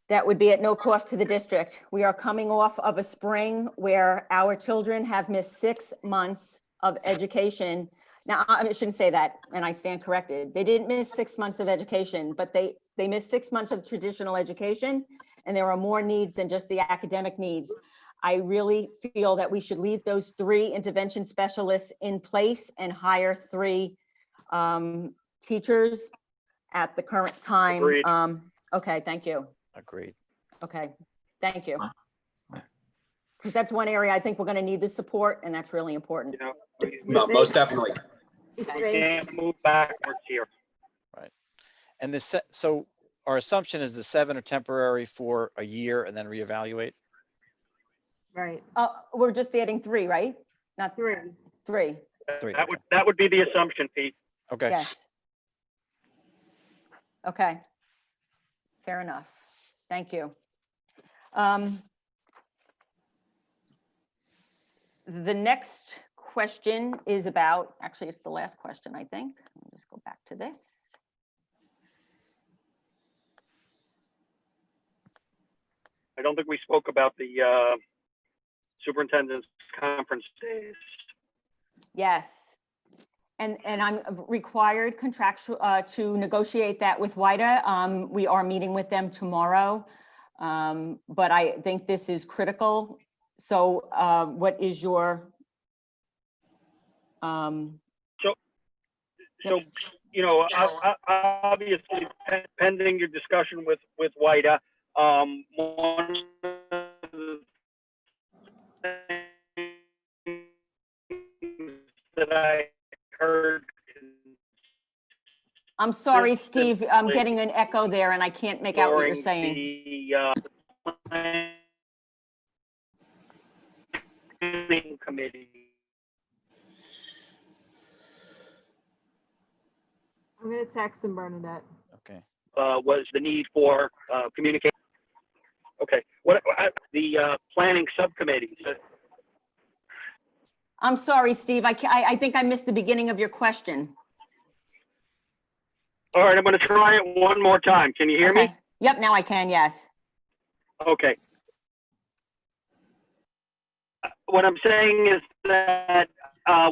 That would be at no cost to the district. We are coming off of a spring where our children have missed 6 months of education. Now, I shouldn't say that, and I stand corrected. They didn't miss 6 months of education, but they missed 6 months of traditional education, and there are more needs than just the academic needs. I really feel that we should leave those 3 intervention specialists in place and hire 3 teachers at the current time. Agreed. Okay, thank you. Agreed. Okay, thank you. Fine. Because that's one area I think we're going to need the support, and that's really important. No, most definitely. We can't move backwards here. And so our assumption is the 7 are temporary for a year and then reevaluate? Right, We're just adding 3, right? Not 3. 3, That would be the assumption, Pete. Okay. yes. Okay. Fair enough. Thank you. The next question is about, actually, it's the last question, I think. Let me just go back to this. I don't think we spoke about the superintendent's conference days. Yes. And I'm required contractual to negotiate that with WIDA. We are meeting with them tomorrow. But I think this is critical. So what is your? So, obviously, pending your discussion with WIDA, one of the things that I heard. I'm sorry, Steve, I'm getting an echo there and I can't make out what you're during saying. the planning committee. I'm gonna text them, Bernadette. Okay. Was the need for communication. Okay, what the planning subcommittees? I'm sorry, Steve, I think I missed the beginning of your question. All right, I'm going to try it one more time. Can you hear me? Okay. Yep, now I can, yes. Okay. What I'm saying is that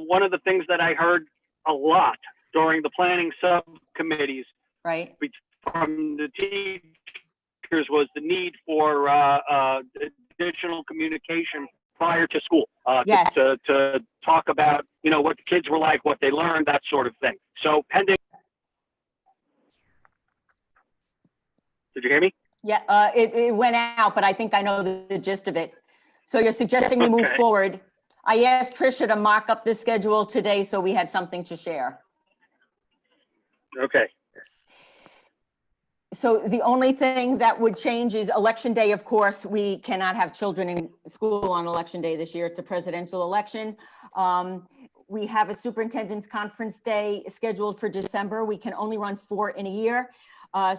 one of the things that I heard a lot during the planning subcommittees Right, from the teachers was the need for additional communication prior to school. Yes. To talk about, what the kids were like, what they learned, that sort of thing. So pending. Did you hear me? Yeah, it went out, but I think I know the gist of it. So you're suggesting we move Okay. forward. I asked Tricia to mock up the schedule today so we had something to share. Okay. So the only thing that would change is election day. Of course, we cannot have children in school on election day this year. It's a presidential election. We have a superintendent's conference day scheduled for December. We can only run 4 in a year.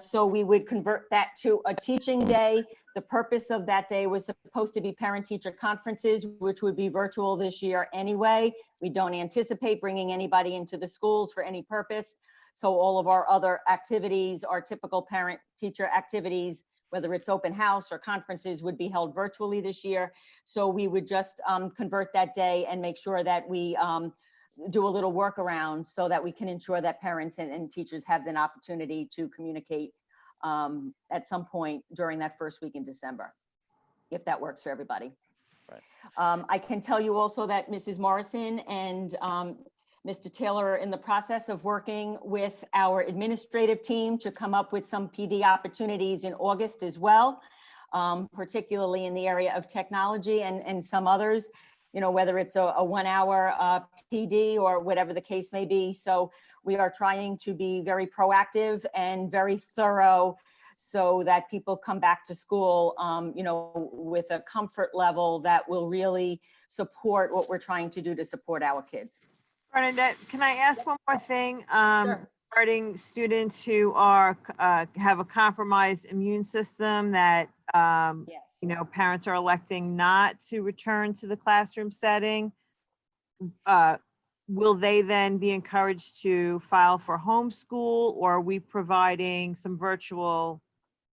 So we would convert that to a teaching day. The purpose of that day was supposed to be parent-teacher conferences, which would be virtual this year anyway. We don't anticipate bringing anybody into the schools for any purpose. So all of our other activities, our typical parent-teacher activities, whether it's open house or conferences, would be held virtually this year. So we would just convert that day and make sure that we do a little workaround so that we can ensure that parents and teachers have an opportunity to communicate at some point during that first week in December, if that works for everybody. Right. I can tell you also that Mrs. Morrison and Mr. Taylor are in the process of working with our administrative team to come up with some PD opportunities in August as well, particularly in the area of technology and some others, you know, whether it's a 1 hour PD or whatever the case may be. So we are trying to be very proactive and very thorough so that people come back to school, you know, with a comfort level that will really support what we're trying to do to support our kids. Bernadette, can I ask one more thing? Sure. Regarding students who are, have a compromised immune system that, Yes. you know, parents are electing not to return to the classroom setting. Will they then be encouraged to file for homeschool, or are we providing some virtual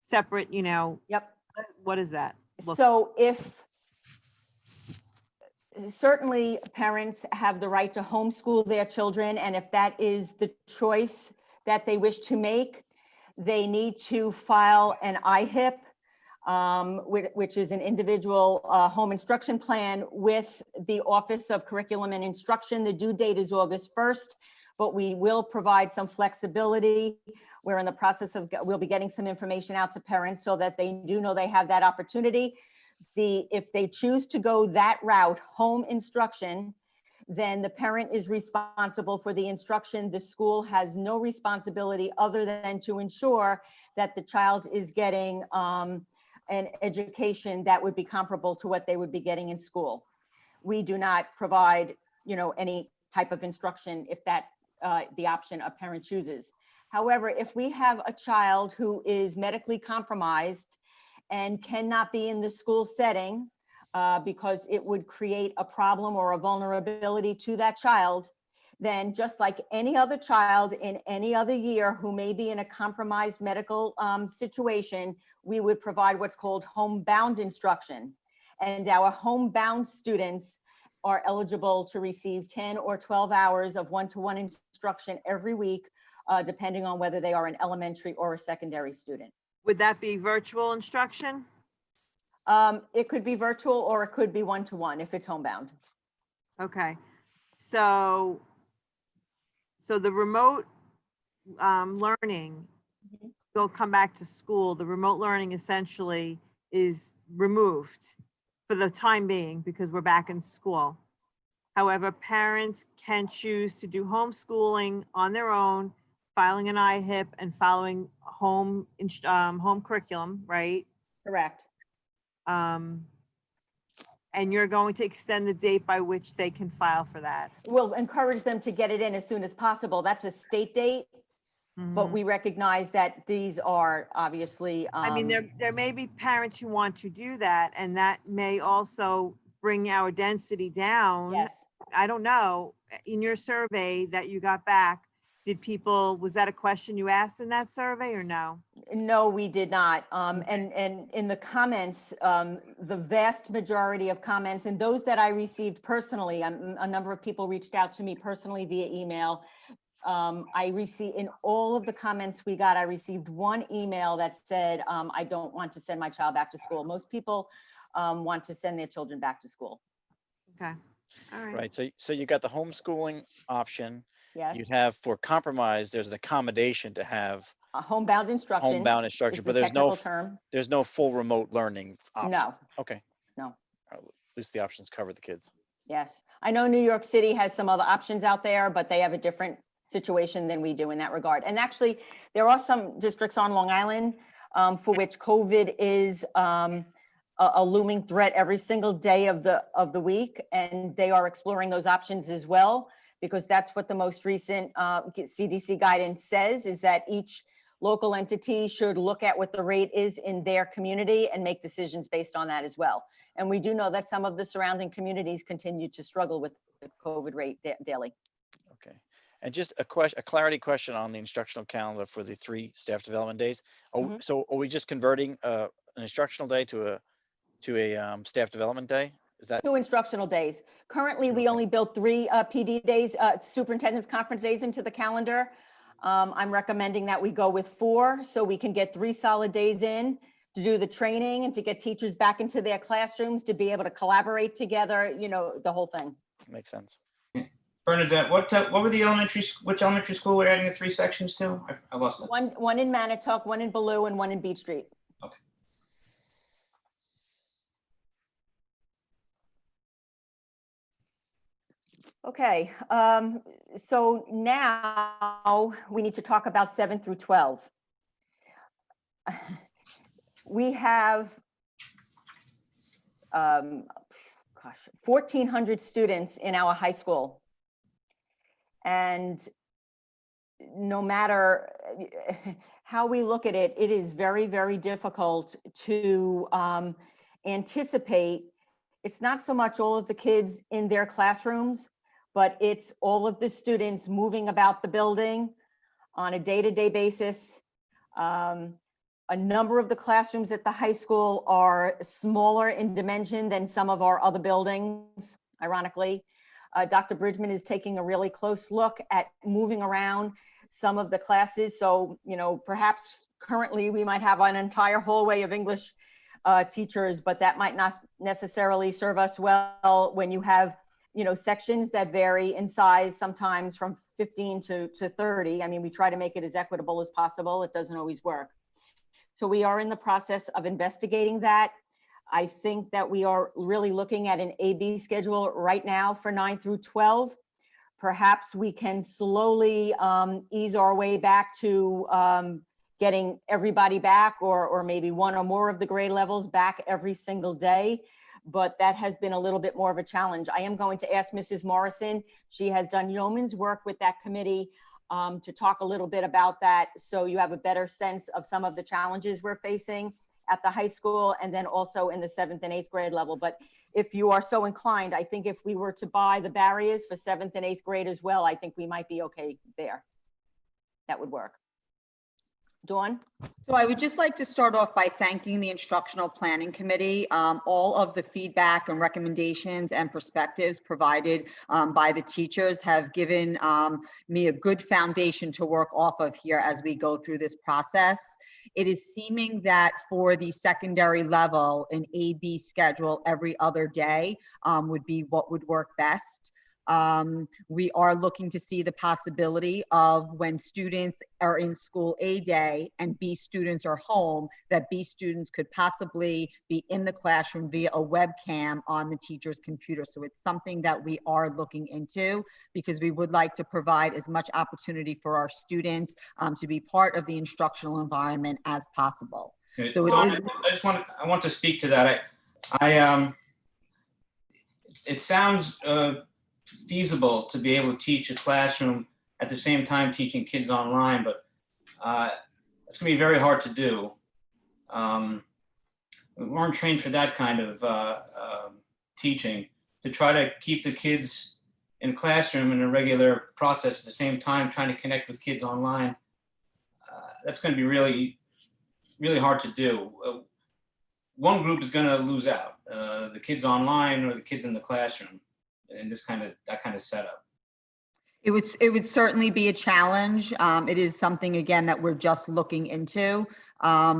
separate, you know, Yep. what is that? So if, certainly parents have the right to homeschool their children, and if that is the choice that they wish to make, they need to file an IHIP, which is an individual home instruction plan with the Office of Curriculum and Instruction. The due date is August 1st, but we will provide some flexibility. We're in the process of, we'll be getting some information out to parents so that they do know they have that opportunity. If they choose to go that route, home instruction, then the parent is responsible for the instruction. The school has no responsibility other than to ensure that the child is getting an education that would be comparable to what they would be getting in school. We do not provide, you know, any type of instruction if that's the option a parent chooses. However, if we have a child who is medically compromised and cannot be in the school setting because it would create a problem or a vulnerability to that child, then just like any other child in any other year who may be in a compromised medical situation, we would provide what's called homebound instruction. And our homebound students are eligible to receive 10 or 12 hours of one-to-one instruction every week, depending on whether they are an elementary or a secondary student. Would that be virtual instruction? It could be virtual or it could be one-to-one if it's homebound. Okay, so the remote learning, they'll come back to school. The remote learning essentially is removed for the time being because we're back in school. However, parents can choose to do homeschooling on their own, filing an IHIP and following home curriculum, right? Correct. And you're going to extend the date by which they can file for that. We'll encourage them to get it in as soon as possible. That's a state date, but we recognize that these are obviously. I mean, there may be parents who want to do that, and that may also bring our density down. Yes. I don't know. In your survey that you got back, was that a question you asked in that survey or no? No, we did not. And in the comments, the vast majority of comments, and those that I received personally, a number of people reached out to me personally via email. I received, in all of the comments we got, I received one email that said, I don't want to send my child back to school. Most people want to send their children back to school. Okay, all right. Right, so you got the homeschooling option. Yes. You'd have for compromise, there's an accommodation to have Homebound instruction Homebound is instruction, the but there's no, technical term. there's no full remote learning option. No, Okay. no. At least the options cover the kids. Yes. I know New York City has some other options out there, but they have a different situation than we do in that regard. And actually, there are some districts on Long Island for which COVID is a looming threat every single day of the week. And they are exploring those options as well, because that's what the most recent CDC guidance says, is that each local entity should look at what the rate is in their community and make decisions based on that as well. And we do know that some of the surrounding communities continue to struggle with the COVID rate daily. Okay. And just a clarity question on the instructional calendar for the 3 staff development days. So are we just converting an instructional day to a staff development day? Is that 2 instructional days. Currently, we only built 3 PD days, superintendent's conference days into the calendar. I'm recommending that we go with 4 so we can get 3 solid days in to do the training and to get teachers back into their classrooms to be able to collaborate together, you know, the whole thing. makes sense? Bernadette, what were the which elementary school we're adding the 3 sections to? I lost it. One in Manitowoc, one in Belleau, and one in Beach Street. Okay. Okay, so now we need to talk about 7 through 12. We have, 1,400 students in our high school. And no matter how we look at it, it is very, very difficult to anticipate. It's not so much all of the kids in their classrooms, but it's all of the students moving about the building on a day-to-day basis. A number of the classrooms at the high school are smaller in dimension than some of our other buildings, ironically. Dr. Bridgman is taking a really close look at moving around some of the classes. So, you know, perhaps currently we might have an entire hallway of English teachers, but that might not necessarily serve us well when you have, you know, sections that vary in size, sometimes from 15 to 30. I mean, we try to make it as equitable as possible. It doesn't always work. So we are in the process of investigating that. I think that we are really looking at an A-B schedule right now for 9 through 12. Perhaps we can slowly ease our way back to getting everybody back, or maybe one or more of the grade levels back every single day. But that has been a little bit more of a challenge. I am going to ask Mrs. Morrison. She has done yeoman's work with that committee to talk a little bit about that, so you have a better sense of some of the challenges we're facing at the high school and then also in the 7th and 8th grade level. But if you are so inclined, I think if we were to buy the barriers for 7th and 8th grade as well, I think we might be okay there. That would work. Dawn? So I would just like to start off by thanking the Instructional Planning Committee. All of the feedback and recommendations and perspectives provided by the teachers have given me a good foundation to work off of here as we go through this process. It is seeming that for the secondary level, an A-B schedule every other day would be what would work best. We are looking to see the possibility of when students are in school A day and B students are home, that B students could possibly be in the classroom via a webcam on the teacher's computer. So it's something that we are looking into, because we would like to provide as much opportunity for our students to be part of the instructional environment as possible. Okay. So I want to speak to that. It sounds feasible to be able to teach a classroom at the same time teaching kids online, but it's going to be very hard to do. We weren't trained for that kind of teaching. To try to keep the kids in classroom in a regular process at the same time trying to connect with kids online, that's going to be really, really hard to do. One group is going to lose out, the kids online or the kids in the classroom. In that kind of setup. It would certainly be a challenge. It is something, again, that we're just looking into.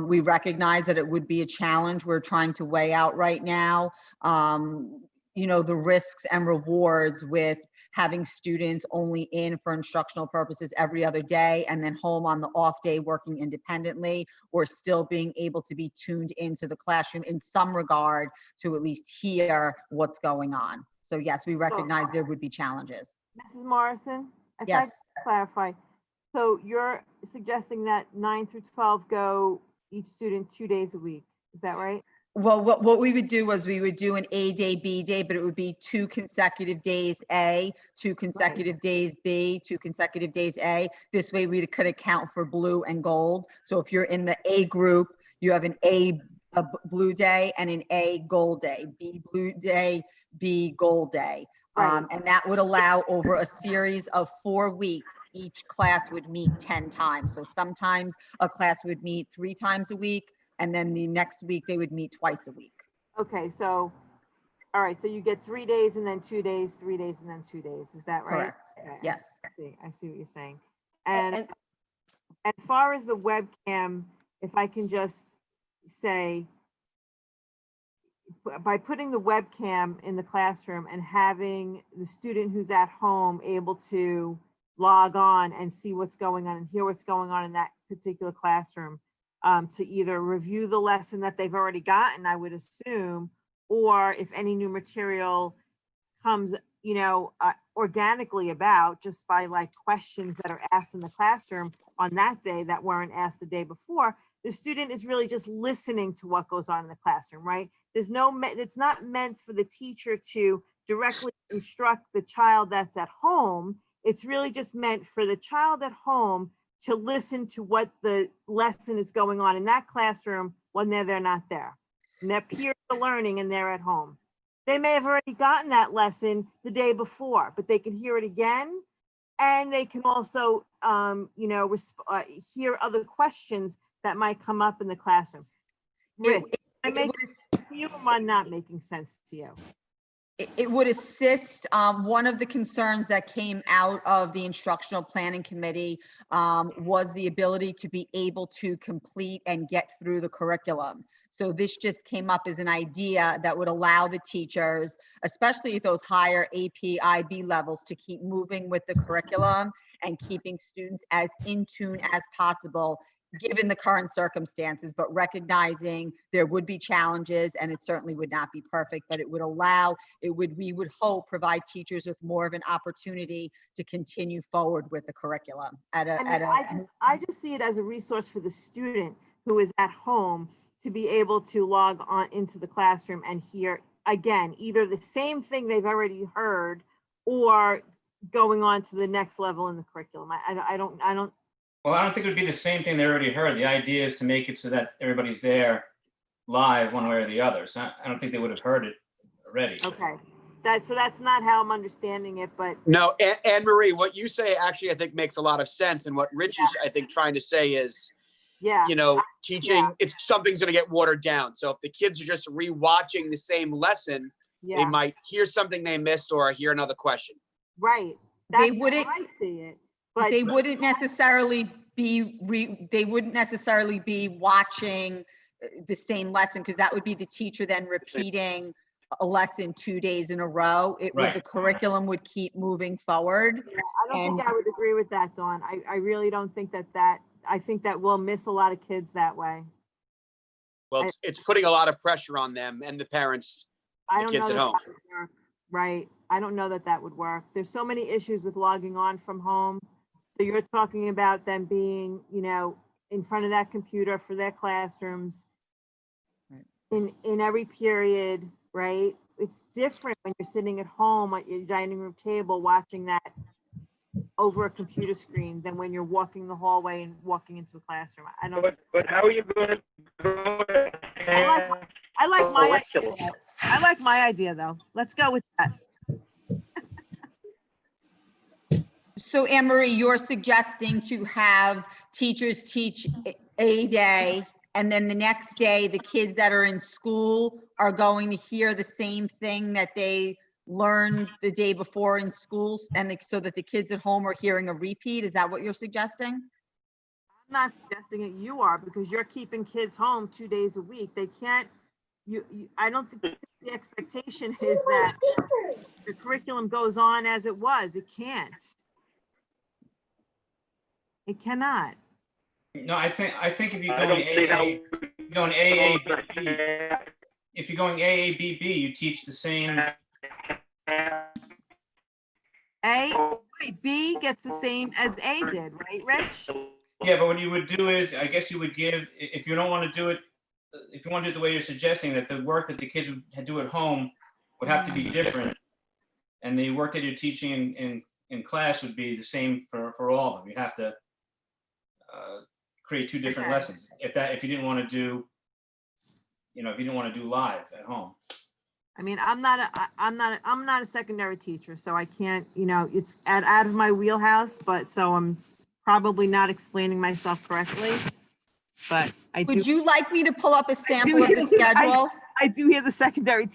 We recognize that it would be a challenge we're trying to weigh out right now. You know, the risks and rewards with having students only in for instructional purposes every other day and then home on the off day working independently, or still being able to be tuned into the classroom in some regard to at least hear what's going on. So yes, we recognize there would be challenges. Mrs. Morrison? If I Yes. could clarify, so you're suggesting that 9 through 12 go each student 2 days a week, is that right? Well, what we would do was we would do an A day, B day, but it would be 2 consecutive days A, 2 consecutive days B, 2 consecutive days A. This way we could account for blue and gold. So if you're in the A group, you have a blue day and an A gold day, B blue day, B gold day. Right. And that would allow over a series of 4 weeks, each class would meet 10 times. So sometimes a class would meet 3 times a week, and then the next week they would meet twice a week. Okay, so, all right, so you get 3 days and then 2 days, 3 days and then 2 days, is that right? Correct. Okay, Yes. I see what you're saying. And And as far as the webcam, if I can just say, by putting the webcam in the classroom and having the student who's at home able to log on and see what's going on and hear what's going on in that particular classroom, to either review the lesson that they've already gotten, I would assume, or if any new material comes, you know, organically about just by like questions that are asked in the classroom on that day that weren't asked the day before, the student is really just listening to what goes on in the classroom, right? There's no, it's not meant for the teacher to directly instruct the child that's at home. It's really just meant for the child at home to listen to what the lesson is going on in that classroom when they're not there. And their peers are learning and they're at home. They may have already gotten that lesson the day before, but they can hear it again. And they can also, you know, hear other questions that might come up in the classroom. Rich, I make you or am I not making sense to you? It would assist. One of the concerns that came out of the instructional planning committee was the ability to be able to complete and get through the curriculum. So this just came up as an idea that would allow the teachers, especially at those higher AP, IB levels, to keep moving with the curriculum and keeping students as in tune as possible, given the current circumstances, but recognizing there would be challenges and it certainly would not be perfect, but it would allow, we would hope, provide teachers with more of an opportunity to continue forward with the curriculum I just see it as a resource for the student who is at home to be able to log on into the classroom and hear, again, either the same thing they've already heard or going on to the next level in the curriculum. I don't. Well, I don't think it would be the same thing they already heard. The idea is to make it so that everybody's there live one way or the other. So I don't think they would have heard it already. Okay, so that's not how I'm understanding it, but. No, Anne Marie, what you say actually, I think makes a lot of sense. And what Rich is, I think, trying to say is, Yeah. you know, teaching, Yeah. it's something's going to get watered down. So if the kids are just rewatching the same lesson, they Yeah, might hear something they missed or hear another question. right. They That's wouldn't- how I see it, but. they wouldn't necessarily be watching the same lesson, because that would be the teacher then repeating a lesson 2 days in a row. Right. The curriculum would keep moving forward. I don't think I would agree with that, Dawn. I really don't think I think that we'll miss a lot of kids that way. Well, it's putting a lot of pressure on them and the parents, I the don't kids know at that home. that would work. Right. I don't know that that would work. There's so many issues with logging on from home. So you're talking about them being, you know, in front of that computer for their classrooms Right. in every period, right? It's different when you're sitting at home at your dining room table watching that over a computer screen than when you're walking the hallway and walking into a classroom. I don't. But how are you going to go I like my curriculum? idea. I like my idea though. Let's go with that. So Anne Marie, you're suggesting to have teachers teach a day, and then the next day, the kids that are in school are going to hear the same thing that they learned the day before in school, and so that the kids at home are hearing a repeat? Is that what you're suggesting? I'm not suggesting it, you are, because you're keeping kids home 2 days a week. They can't, I don't think the expectation is that the curriculum goes on as it was. It can't. It cannot. No, I think if you're I going don't see how. AABB, if you're going AABB, you teach the same. B gets the same as A did, right, Rich? Yeah, but what you would do is, I guess you would give, if you don't want to do it, if you want to do it the way you're suggesting, that the work that the kids would do at home would have to be different. And the work that you're teaching in class would be the same for all of them. You'd have to create two different Okay. lessons. If you didn't want to do, if you didn't want to do live at home. I mean, I'm not a secondary teacher, so I can't, it's out of my wheelhouse, but so I'm probably not explaining myself correctly. But Would you like me to pull up a sample of the schedule? I do hear the secondary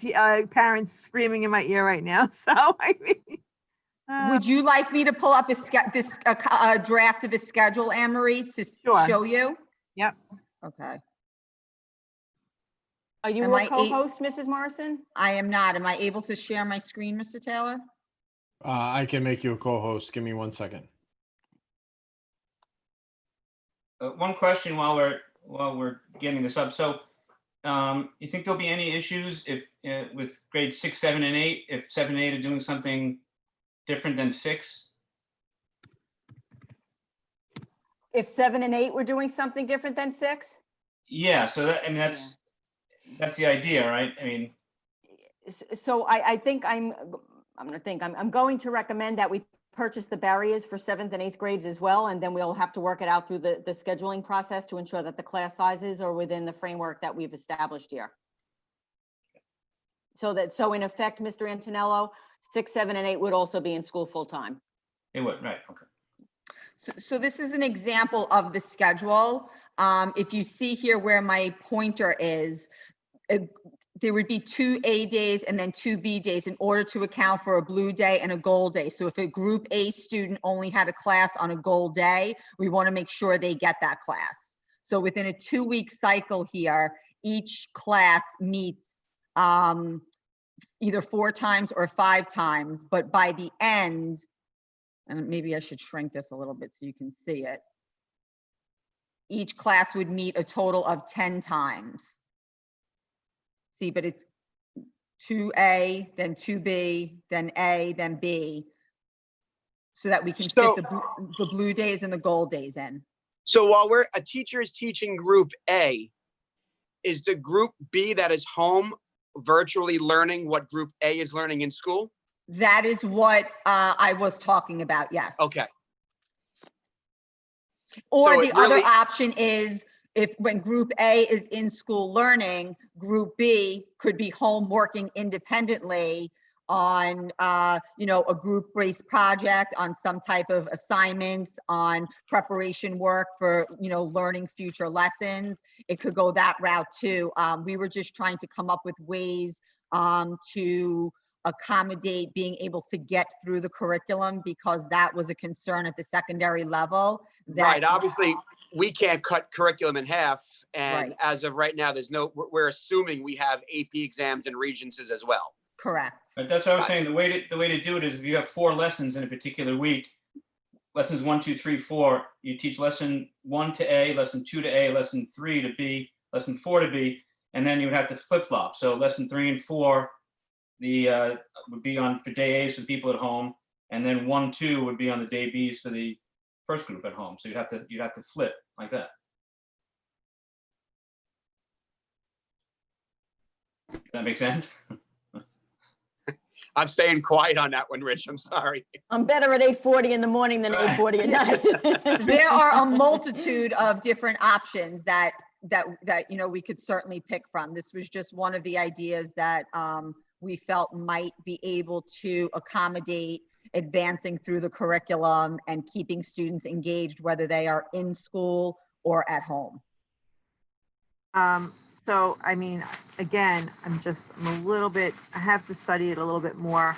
parents screaming in my ear right now. So I mean, Would you like me to pull up a draft of a schedule, Anne Marie, to Sure. show you? Yep. Okay, Are you Am I a co-host, Mrs. Morrison? I am not. Am I able to share my screen, Mr. Taylor? I can make you a co-host. Give me 1 second. One question while we're getting this up. So, you think there'll be any issues if with grades 6, 7, and 8, if 7 and 8 are doing something different than 6? If 7 and 8 were doing something different than 6? Yeah. So that's the idea, right? I mean, So I think I'm going to recommend that we purchase the barriers for 7th and 8th grades as well, and then we'll have to work it out through the scheduling process to ensure that the class sizes are within the framework that we've established here. So in effect, Mr. Antonello, 6, 7, and 8 would also be in school full-time. it would, right? Okay. So this is an example of the schedule. If you see here where my pointer is, there would be 2 A days and then 2 B days in order to account for a blue day and a gold day. So if a group A student only had a class on a gold day, we want to make sure they get that class. So within a 2-week cycle here, each class meets either 4 times or 5 times, but by the end, and maybe I should shrink this a little bit so you can see it. Each class would meet a total of 10 times. See, but it's 2A, then 2B, then A, then B, so that we can fit the blue days and the gold days in. So while a teacher is teaching group A, is the group B that is home virtually learning what group A is learning in school? That is what I was talking about, yes. Okay. Or So the it other really- option is when group A is in school learning, group B could be home working independently on, a group-based project, on some type of assignments, on preparation work for, learning future lessons. It could go that route too. We were just trying to come up with ways to accommodate being able to get through the curriculum, because that was a concern at the secondary level. Right, obviously, we can't cut curriculum in half, and Right. as of right now, we're assuming we have AP exams and Regencies as well. Correct. But that's what I was saying. The way to do it is if you have 4 lessons in a particular week, lessons 1, 2, 3, 4, you teach lesson 1 to A, lesson 2 to A, lesson 3 to B, lesson 4 to B, and then you would have to flip flop. So lesson 3 and 4, would be on for day A's for people at home, and then 1, 2 would be on the day B's for the first group at home. So you'd have to flip like that. Does that make sense? I'm staying quiet on that one, Rich. I'm sorry. I'm better at 8:40 in the morning than 8:40 at night. There are a multitude of different options that we could certainly pick from. This was just one of the ideas that we felt might be able to accommodate advancing through the curriculum and keeping students engaged, whether they are in school or at home. So, I mean, again, I'm a little bit, I have to study it a little bit more.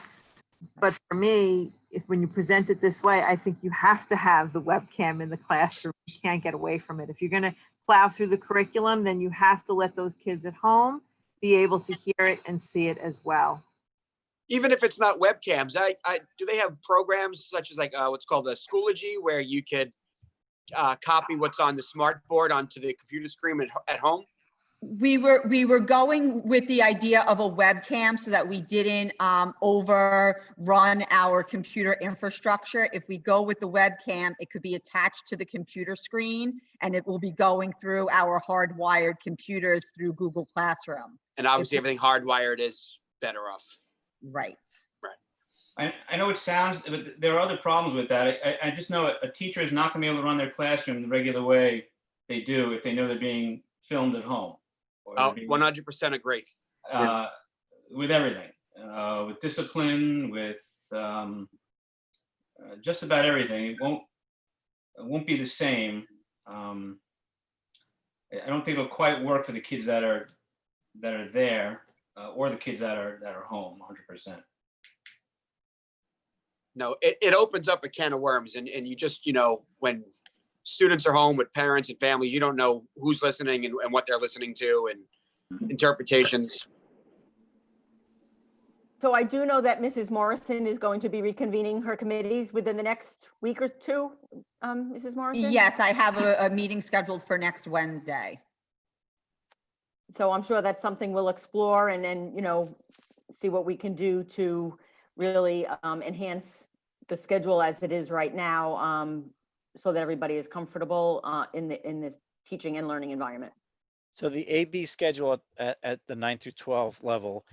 But for me, when you present it this way, I think you have to have the webcam in the classroom. You can't get away from it. If you're going to plow through the curriculum, then you have to let those kids at home be able to hear it and see it as well. Even if it's not webcams, do they have programs such as like what's called a Schoology, where you could copy what's on the smart board onto the computer screen at home? We were going with the idea of a webcam so that we didn't overrun our computer infrastructure. If we go with the webcam, it could be attached to the computer screen and it will be going through our hardwired computers through Google Classroom. And obviously everything hardwired is better off. Right. I know it sounds, but there are other problems with that. I just know a teacher is not going to be able to run their classroom the regular way they do if they know they're being filmed at home. Or Oh, they're being, 100% agree. with everything, with discipline, with just about everything. It won't be the same. I don't think it'll quite work for the kids that are there, or the kids that are home 100%. No, it opens up a can of worms, and you just, when students are home with parents and families, you don't know who's listening and what they're listening to and interpretations. So I do know that Mrs. Morrison is going to be reconvening her committees within the next week or two, Mrs. Morrison? Yes, I have a meeting scheduled for next Wednesday. So I'm sure that's something we'll explore and then, see what we can do to really enhance the schedule as it is right now, so that everybody is comfortable in this teaching and learning environment. So the AB schedule at the 9 through 12 level,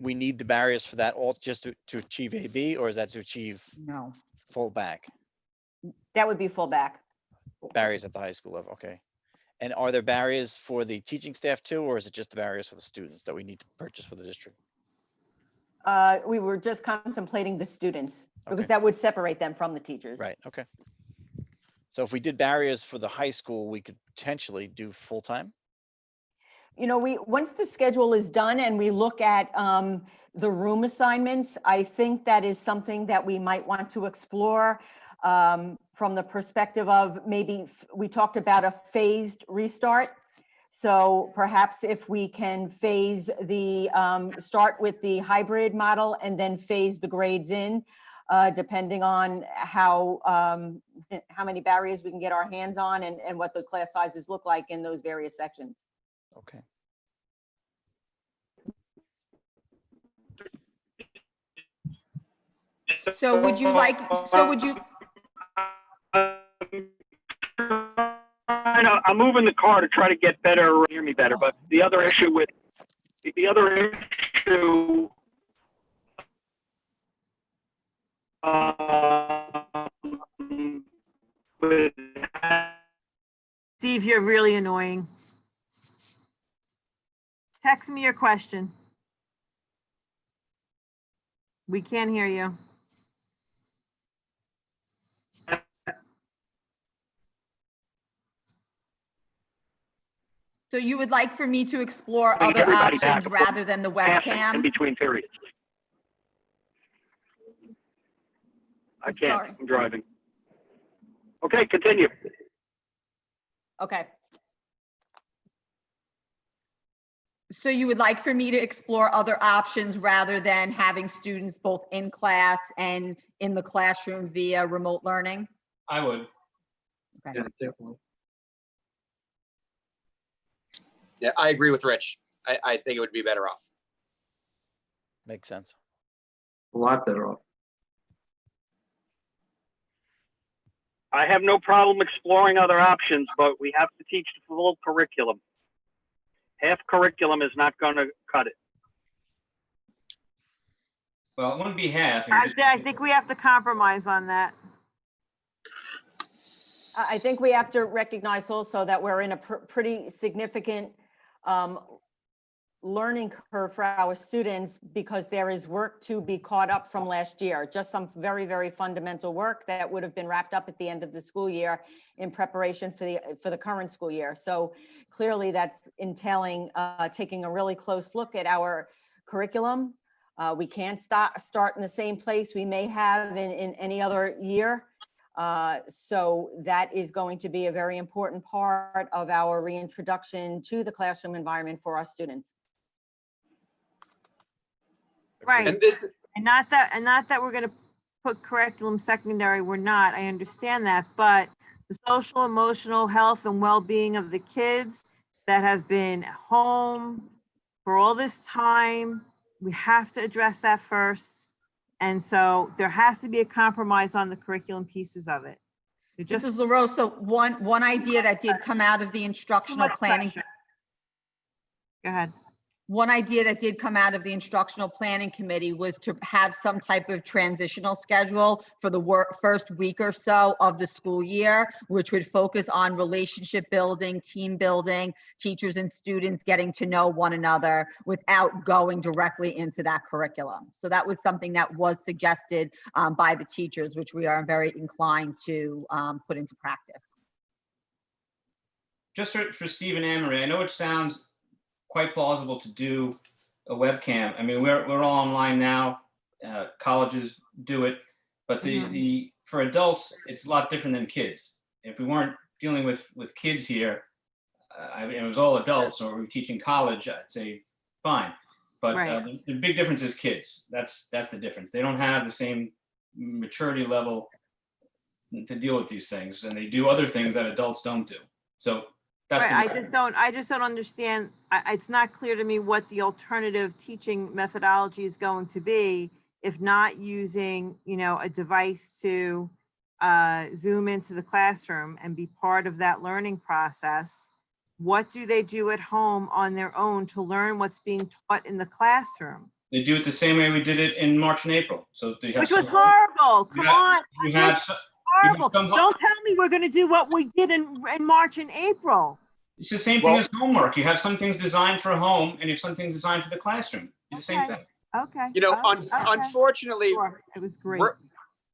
we need the barriers for that all just to achieve AB, or is that to achieve No. full back? That would be full back. Barriers at the high school level, okay. And are there barriers for the teaching staff too, or is it just the barriers for the students that we need to purchase for the district? We were just contemplating the students because Okay. that would separate them from the teachers. Right, okay. So if we did barriers for the high school, we could potentially do full-time? Once the schedule is done and we look at the room assignments, I think that is something that we might want to explore from the perspective of maybe we talked about a phased restart. So perhaps if we can phase the start with the hybrid model and then phase the grades in, depending on how many barriers we can get our hands on and what those class sizes look like in those various sections. Okay. So would you like, I'm moving the car to try to get better, hear me better, but the other issue with Steve, you're really annoying. Text me your question. We can't hear you. so you would like for me to explore other options rather than the in webcam? between periods. I can't, Sorry. I'm driving. Okay, continue. Okay. So you would like for me to explore other options rather than having students both in class and in the classroom via remote learning? I would. Okay. Yeah, definitely. Yeah, I agree with Rich. I think it would be better off. Makes sense. A lot better off. I have no problem exploring other options, but we have to teach the full curriculum. Half curriculum is not going to cut it. Well, it wouldn't be half. I think we have to compromise on that. I think we have to recognize also that we're in a pretty significant learning curve for our students because there is work to be caught up from last year. Just some very, very fundamental work that would have been wrapped up at the end of the school year in preparation for the current school year. So clearly that's entailing taking a really close look at our curriculum. We can't start in the same place we may have in any other year. So that is going to be a very important part of our reintroduction to the classroom environment for our students. Right. And this, And not that we're gonna put curriculum secondary, we're not, I understand that, but the social, emotional health and well-being of the kids that have been home for all this time, we have to address that first. And so there has to be a compromise on the curriculum pieces of it. It just Mrs. LaRosa, one idea that did come out of the too instructional much planning. pressure. Go ahead. One idea that did come out of the instructional planning committee was to have some type of transitional schedule for the first week or so of the school year, which would focus on relationship building, team building, teachers and students getting to know one another without going directly into that curriculum. So that was something that was suggested by the teachers, which we are very inclined to put into practice. Just for Steve and Anne-Marie, I know it sounds quite plausible to do a webcam. I mean, we're all online now. Colleges do it, but the for adults, it's a lot different than kids. If we weren't dealing with kids here, I mean, it was all adults, or we were teaching college, I'd say fine. But Right. the big difference is kids. That's the difference. They don't have the same maturity level to deal with these things, and they do other things that adults don't do. So that's Right, the I just don't understand. It's not clear to me what the alternative teaching methodology is going to be if not using, a device to zoom into the classroom and be part of that learning process. What do they do at home on their own to learn what's being taught in the classroom? They do it the same way we did it in March and April. So they have Which was horrible. Come on. You It have was some, horrible. some- Don't tell me we're going to do what we did in March and April. it's the same thing as homework. You have some things designed for home, and you have some things designed for the classroom. It's the same Okay. thing. Okay. you know, Okay. unfortunately, Sure. It was great.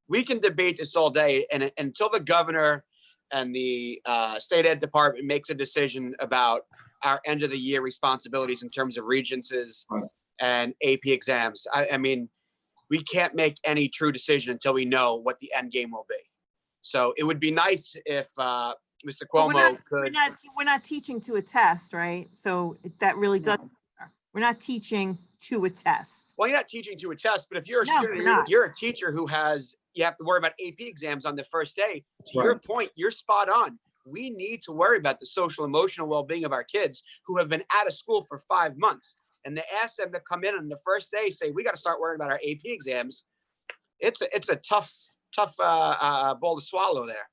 we can debate this all day, and until the governor and the state ed department makes a decision about our end of the year responsibilities in terms of regencies and AP exams, I mean, we can't make any true decision until we know what the end game will be. So it would be nice if Mr. Well, Cuomo could. we're not teaching to a test, right? So that really does. We're not teaching to a test. Well, you're not teaching to a test, but if you're a No, student, we're not. you're a teacher who you have to worry about AP exams on the first day. To your point, you're spot on. We need to worry about the social emotional well-being of our kids who have been out of school for 5 months. And they ask them to come in on the first day, say, we got to start worrying about our AP exams. It's a tough ball to swallow there.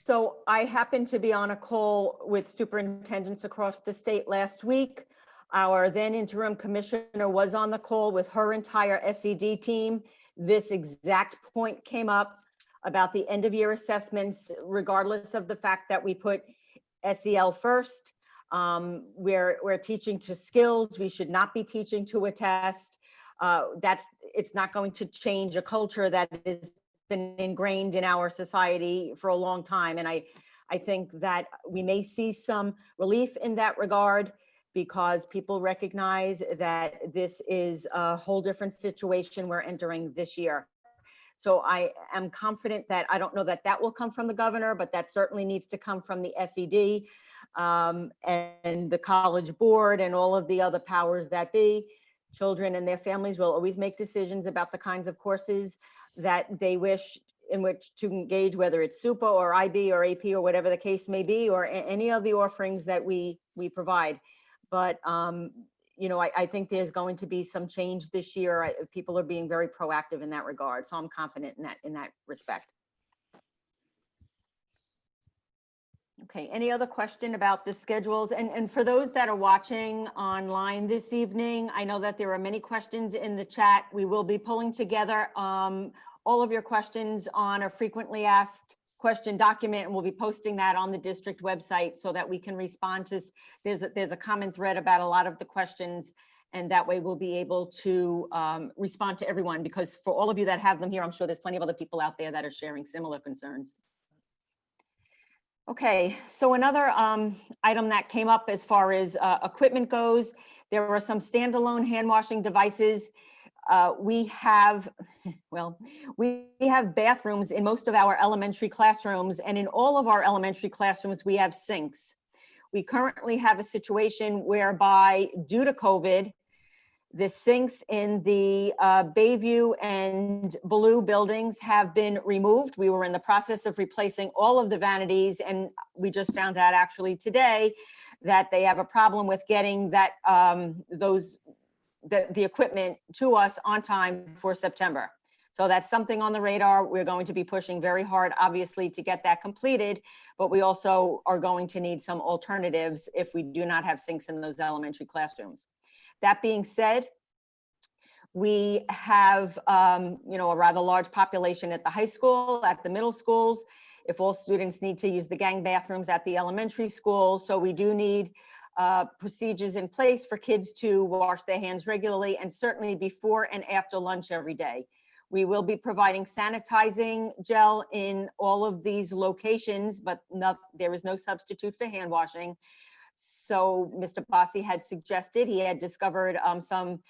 So I happened to be on a call with superintendents across the state last week. Our then interim commissioner was on the call with her entire SED team. This exact point came up about the end of year assessments, regardless of the fact that we put SEL first. We're teaching to skills. We should not be teaching to a test. It's not going to change a culture that has been ingrained in our society for a long time. And I think that we may see some relief in that regard, because people recognize that this is a whole different situation we're entering this year. So I am confident that, I don't know that that will come from the governor, but that certainly needs to come from the SED and the college board and all of the other powers that be. Children and their families will always make decisions about the kinds of courses that they wish in which to engage, whether it's SUPA or IB or AP or whatever the case may be, or any of the offerings that we provide. But, I think there's going to be some change this year. People are being very proactive in that regard. So I'm confident in that respect. Okay, any other question about the schedules? And for those that are watching online this evening, I know that there are many questions in the chat. We will be pulling together all of your questions on a frequently asked question document, and we'll be posting that on the district website so that we can respond to. There's a common thread about a lot of the questions, and that way we'll be able to respond to everyone, because for all of you that have them here, I'm sure there's plenty of other people out there that are sharing similar concerns. Okay, so another item that came up as far as equipment goes, there were some standalone hand washing devices. We have bathrooms in most of our elementary classrooms, and in all of our elementary classrooms, we have sinks. We currently have a situation whereby, due to COVID, The sinks in the Bayview and Blue buildings have been removed. We were in the process of replacing all of the vanities, and we just found out actually today that they have a problem with getting that the equipment to us on time for September. So that's something on the radar. We're going to be pushing very hard, obviously, to get that completed, but we also are going to need some alternatives if we do not have sinks in those elementary classrooms. That being said, we have, a rather large population at the high school, at the middle schools. If all students need to use the gang bathrooms at the elementary school, so we do need procedures in place for kids to wash their hands regularly and certainly before and after lunch every day. We will be providing sanitizing gel in all of these locations, but there is no substitute for hand washing. So Mr. Bossi had suggested, he had discovered some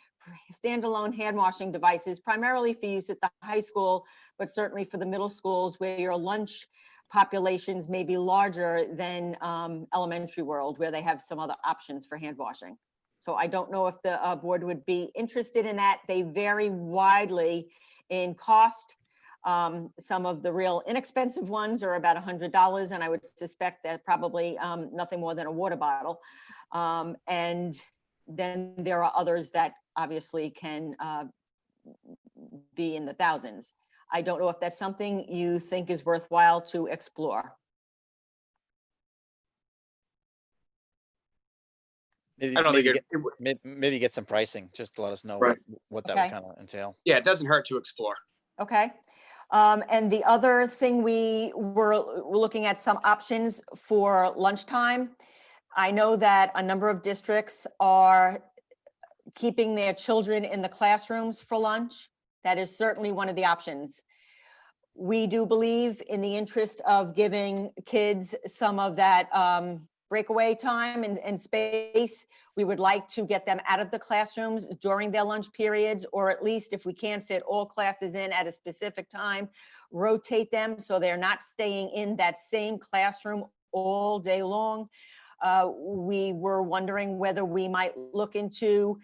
standalone hand washing devices, primarily for use at the high school, but certainly for the middle schools where your lunch populations may be larger than elementary world, where they have some other options for hand washing. So I don't know if the board would be interested in that. They vary widely in cost. Some of the real inexpensive ones are about $100, and I would suspect that probably nothing more than a water bottle. And then there are others that obviously can be in the thousands. I don't know if that's something you think is worthwhile to explore. Maybe, I don't think maybe get some pricing, just to let us know Right. what that Okay. would kind of entail. Yeah, it doesn't hurt to explore. Okay. And the other thing we're looking at some options for lunchtime. I know that a number of districts are keeping their children in the classrooms for lunch. That is certainly one of the options. We do believe, in the interest of giving kids some of that breakaway time and space, we would like to get them out of the classrooms during their lunch periods, or at least if we can't fit all classes in at a specific time, rotate them so they're not staying in that same classroom all day long. We were wondering whether we might look into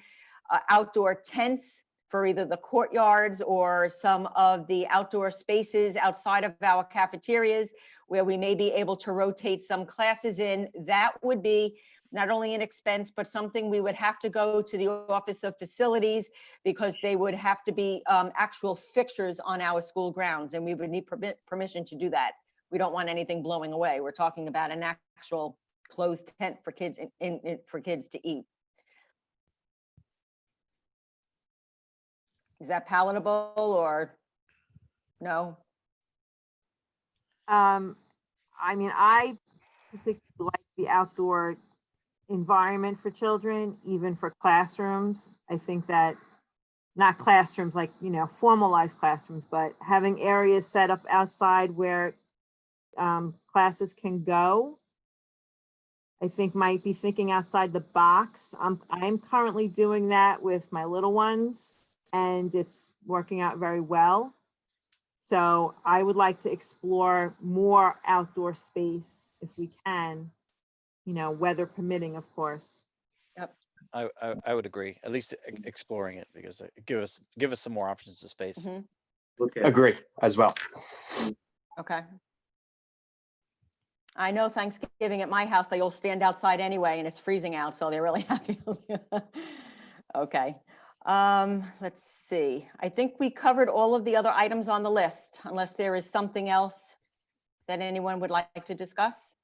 outdoor tents for either the courtyards or some of the outdoor spaces outside of our cafeterias, where we may be able to rotate some classes in. That would be not only an expense, but something we would have to go to the Office of Facilities, because they would have to be actual fixtures on our school grounds, and we would need permission to do that. We don't want anything blowing away. We're talking about an actual closed tent for kids for kids to eat. Is that palatable or no? I mean, I particularly like the outdoor environment for children, even for classrooms. I think that, not classrooms like, formalized classrooms, but having areas set up outside where classes can go, I think might be thinking outside the box. I'm currently doing that with my little ones, and it's working out very well. So I would like to explore more outdoor space if we can, weather permitting, of course. I would agree, at least exploring it, because it give us some more options to space. Mhm. Agree as well. Okay. I know Thanksgiving at my house, they all stand outside anyway, and it's freezing out, so they're really happy. Okay. Let's see. I think we covered all of the other items on the list, unless there is something else that anyone would like to discuss.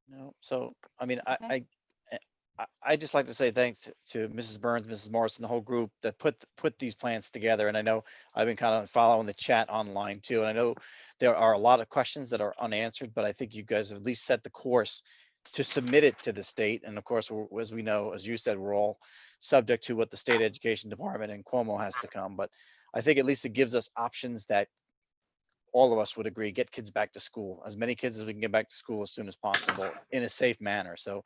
No, so, I mean, Okay. I just like to say thanks to Mrs. Burns, Mrs. Morris, and the whole group that put these plans together. And I know I've been kind of following the chat online too. And I know there are a lot of questions that are unanswered, but I think you guys have at least set the course to submit it to the state. And of course, as we know, as you said, we're all subject to what the state education department and Cuomo has to come. But I think at least it gives us options that all of us would agree, get kids back to school, as many kids as we can get back to school as soon as possible in a safe manner. So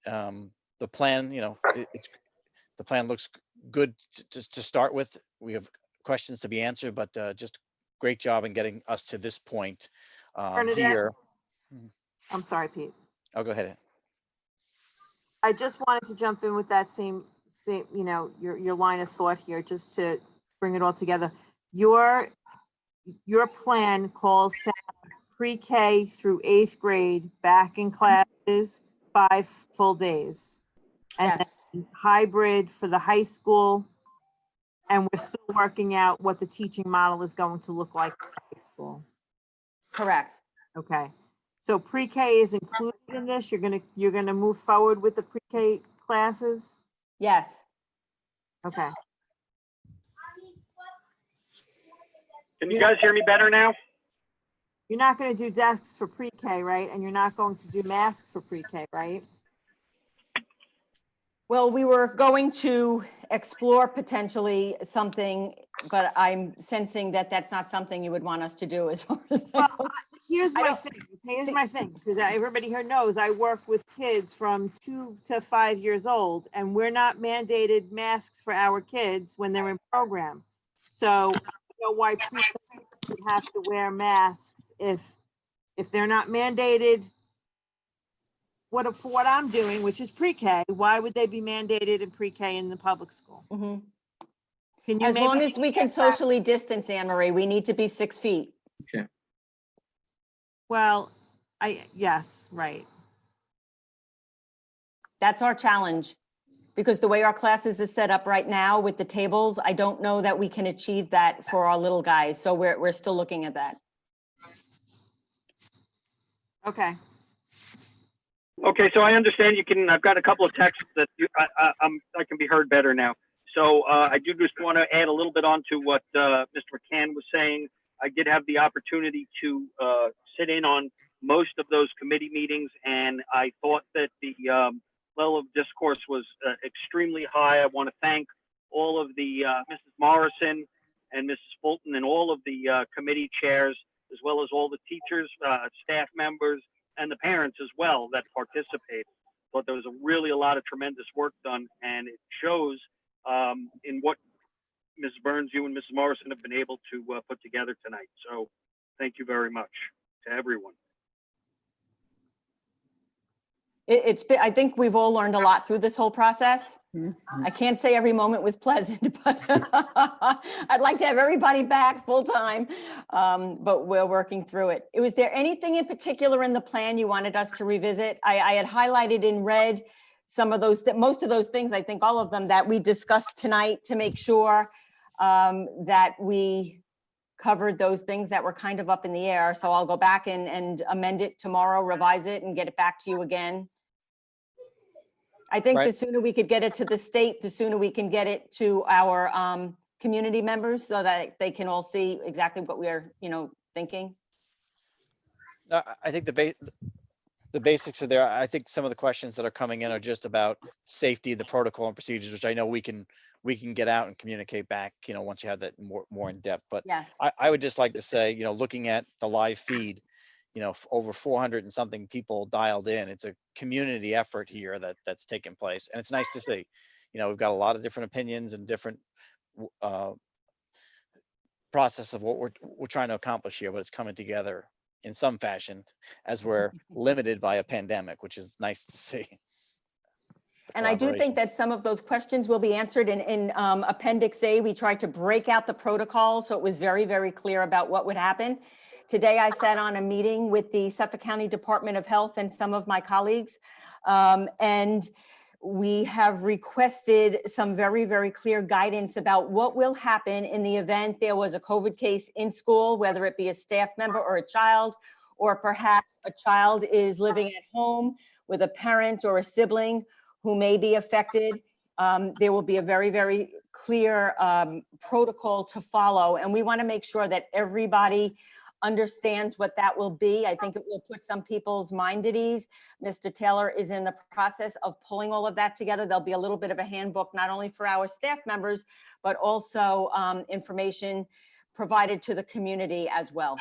the plan, the plan looks good to start with. We have questions to be answered, but just great job in getting us to this point Bernadette? here. I'm sorry, Pete. Oh, go ahead. I just wanted to jump in with that same, you know, your line of thought here, just to bring it all together. Your plan calls pre-K through 8th grade back in classes 5 full days. And Yes, then hybrid for the high school. And we're still working out what the teaching model is going to look like in high school. correct. Okay. So pre-K is included in this. You're gonna move forward with the pre-K classes? Yes. Okay. Can you guys hear me better now? You're not gonna do desks for pre-K, right? And you're not going to do masks for pre-K, right? Well, we were going to explore potentially something, but I'm sensing that that's not something you would want us to do as far as. Well, here's I my don't- thing. Here's see- my thing, because everybody here knows I work with kids from 2 to 5 years old, and we're not mandated masks for our kids when they're in program. So I don't know why pre-K would have to wear masks if they're not mandated. For what I'm doing, which is pre-K, why would they be mandated in pre-K in the public school? Mhm. Can you As long maybe, as we can socially distance, Anne Marie, we need to be 6 feet. well, yes, right. That's our challenge. Because the way our classes is set up right now with the tables, I don't know that we can achieve that for our little guys. So we're still looking at that. Okay. Okay, so I understand you can, I've got a couple of texts that I can be heard better now. So I do just want to add a little bit on to what Mr. McCann was saying. I did have the opportunity to sit in on most of those committee meetings, and I thought that the level of discourse was extremely high. I want to thank all of the Mrs. Morrison and Mrs. Fulton and all of the committee chairs, as well as all the teachers, staff members, and the parents as well that participated. But there was a lot of tremendous work done, and it shows in what Mrs. Burns, you and Mrs. Morrison have been able to put together tonight. So thank you very much to everyone. It's been, I think we've all learned a lot through this whole process. I can't say every moment was pleasant, but I'd like to have everybody back full time. But we're working through it. Was there anything in particular in the plan you wanted us to revisit? I had highlighted in red some of those, most of those things, I think all of them that we discussed tonight to make sure that we covered those things that were kind of up in the air. So I'll go back and amend it tomorrow, revise it and get it back to you again. I think Right. the sooner we could get it to the state, the sooner we can get it to our community members so that they can all see exactly what we're, thinking. No, I think the basics are there. I think some of the questions that are coming in are just about safety, the protocol and procedures, which I know we can get out and communicate back, once you have that more in depth. But Yes. I would just like to say, looking at the live feed, over 400 and something people dialed in. It's a community effort here that's taken place. And it's nice to see, we've got a lot of different opinions and different process of what we're trying to accomplish here, but it's coming together in some fashion as we're limited by a pandemic, which is nice to see. And I do think that some of those questions will be answered in Appendix A. We tried to break out the protocol, so it was very, very clear about what would happen. Today, I sat on a meeting with the Suffolk County Department of Health and some of my colleagues, and we have requested some very, very clear guidance about what will happen in the event there was a COVID case in school, whether it be a staff member or a child, or perhaps a child is living at home with a parent or a sibling who may be affected. There will be a very, very clear protocol to follow. And we want to make sure that everybody understands what that will be. I think it will put some people's mind at ease. Mr. Taylor is in the process of pulling all of that together. There'll be a little bit of a handbook, not only for our staff members, but also information provided to the community as well.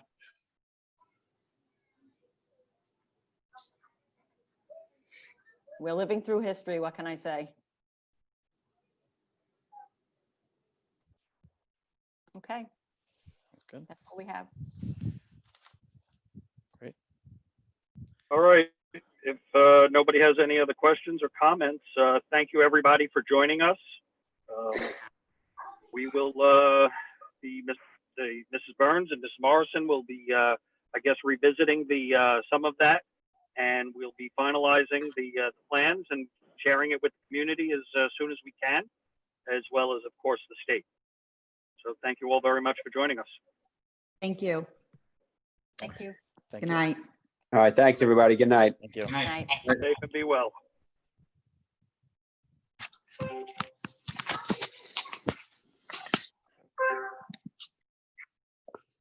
We're living through history. What can I say? Okay. That's good. That's all we have. Great. All right. If nobody has any other questions or comments, thank you everybody for joining us. We will Mrs. Burns and Mrs. Morrison will be, I guess, revisiting some of that, and we'll be finalizing the plans and sharing it with the community as soon as we can, as well as, of course, the state. So thank you all very much for joining us. Thank you. Thank you. Thank Good you. night. All right, thanks, everybody. Good night. Thank you. Good night. Night. Stay safe and be well.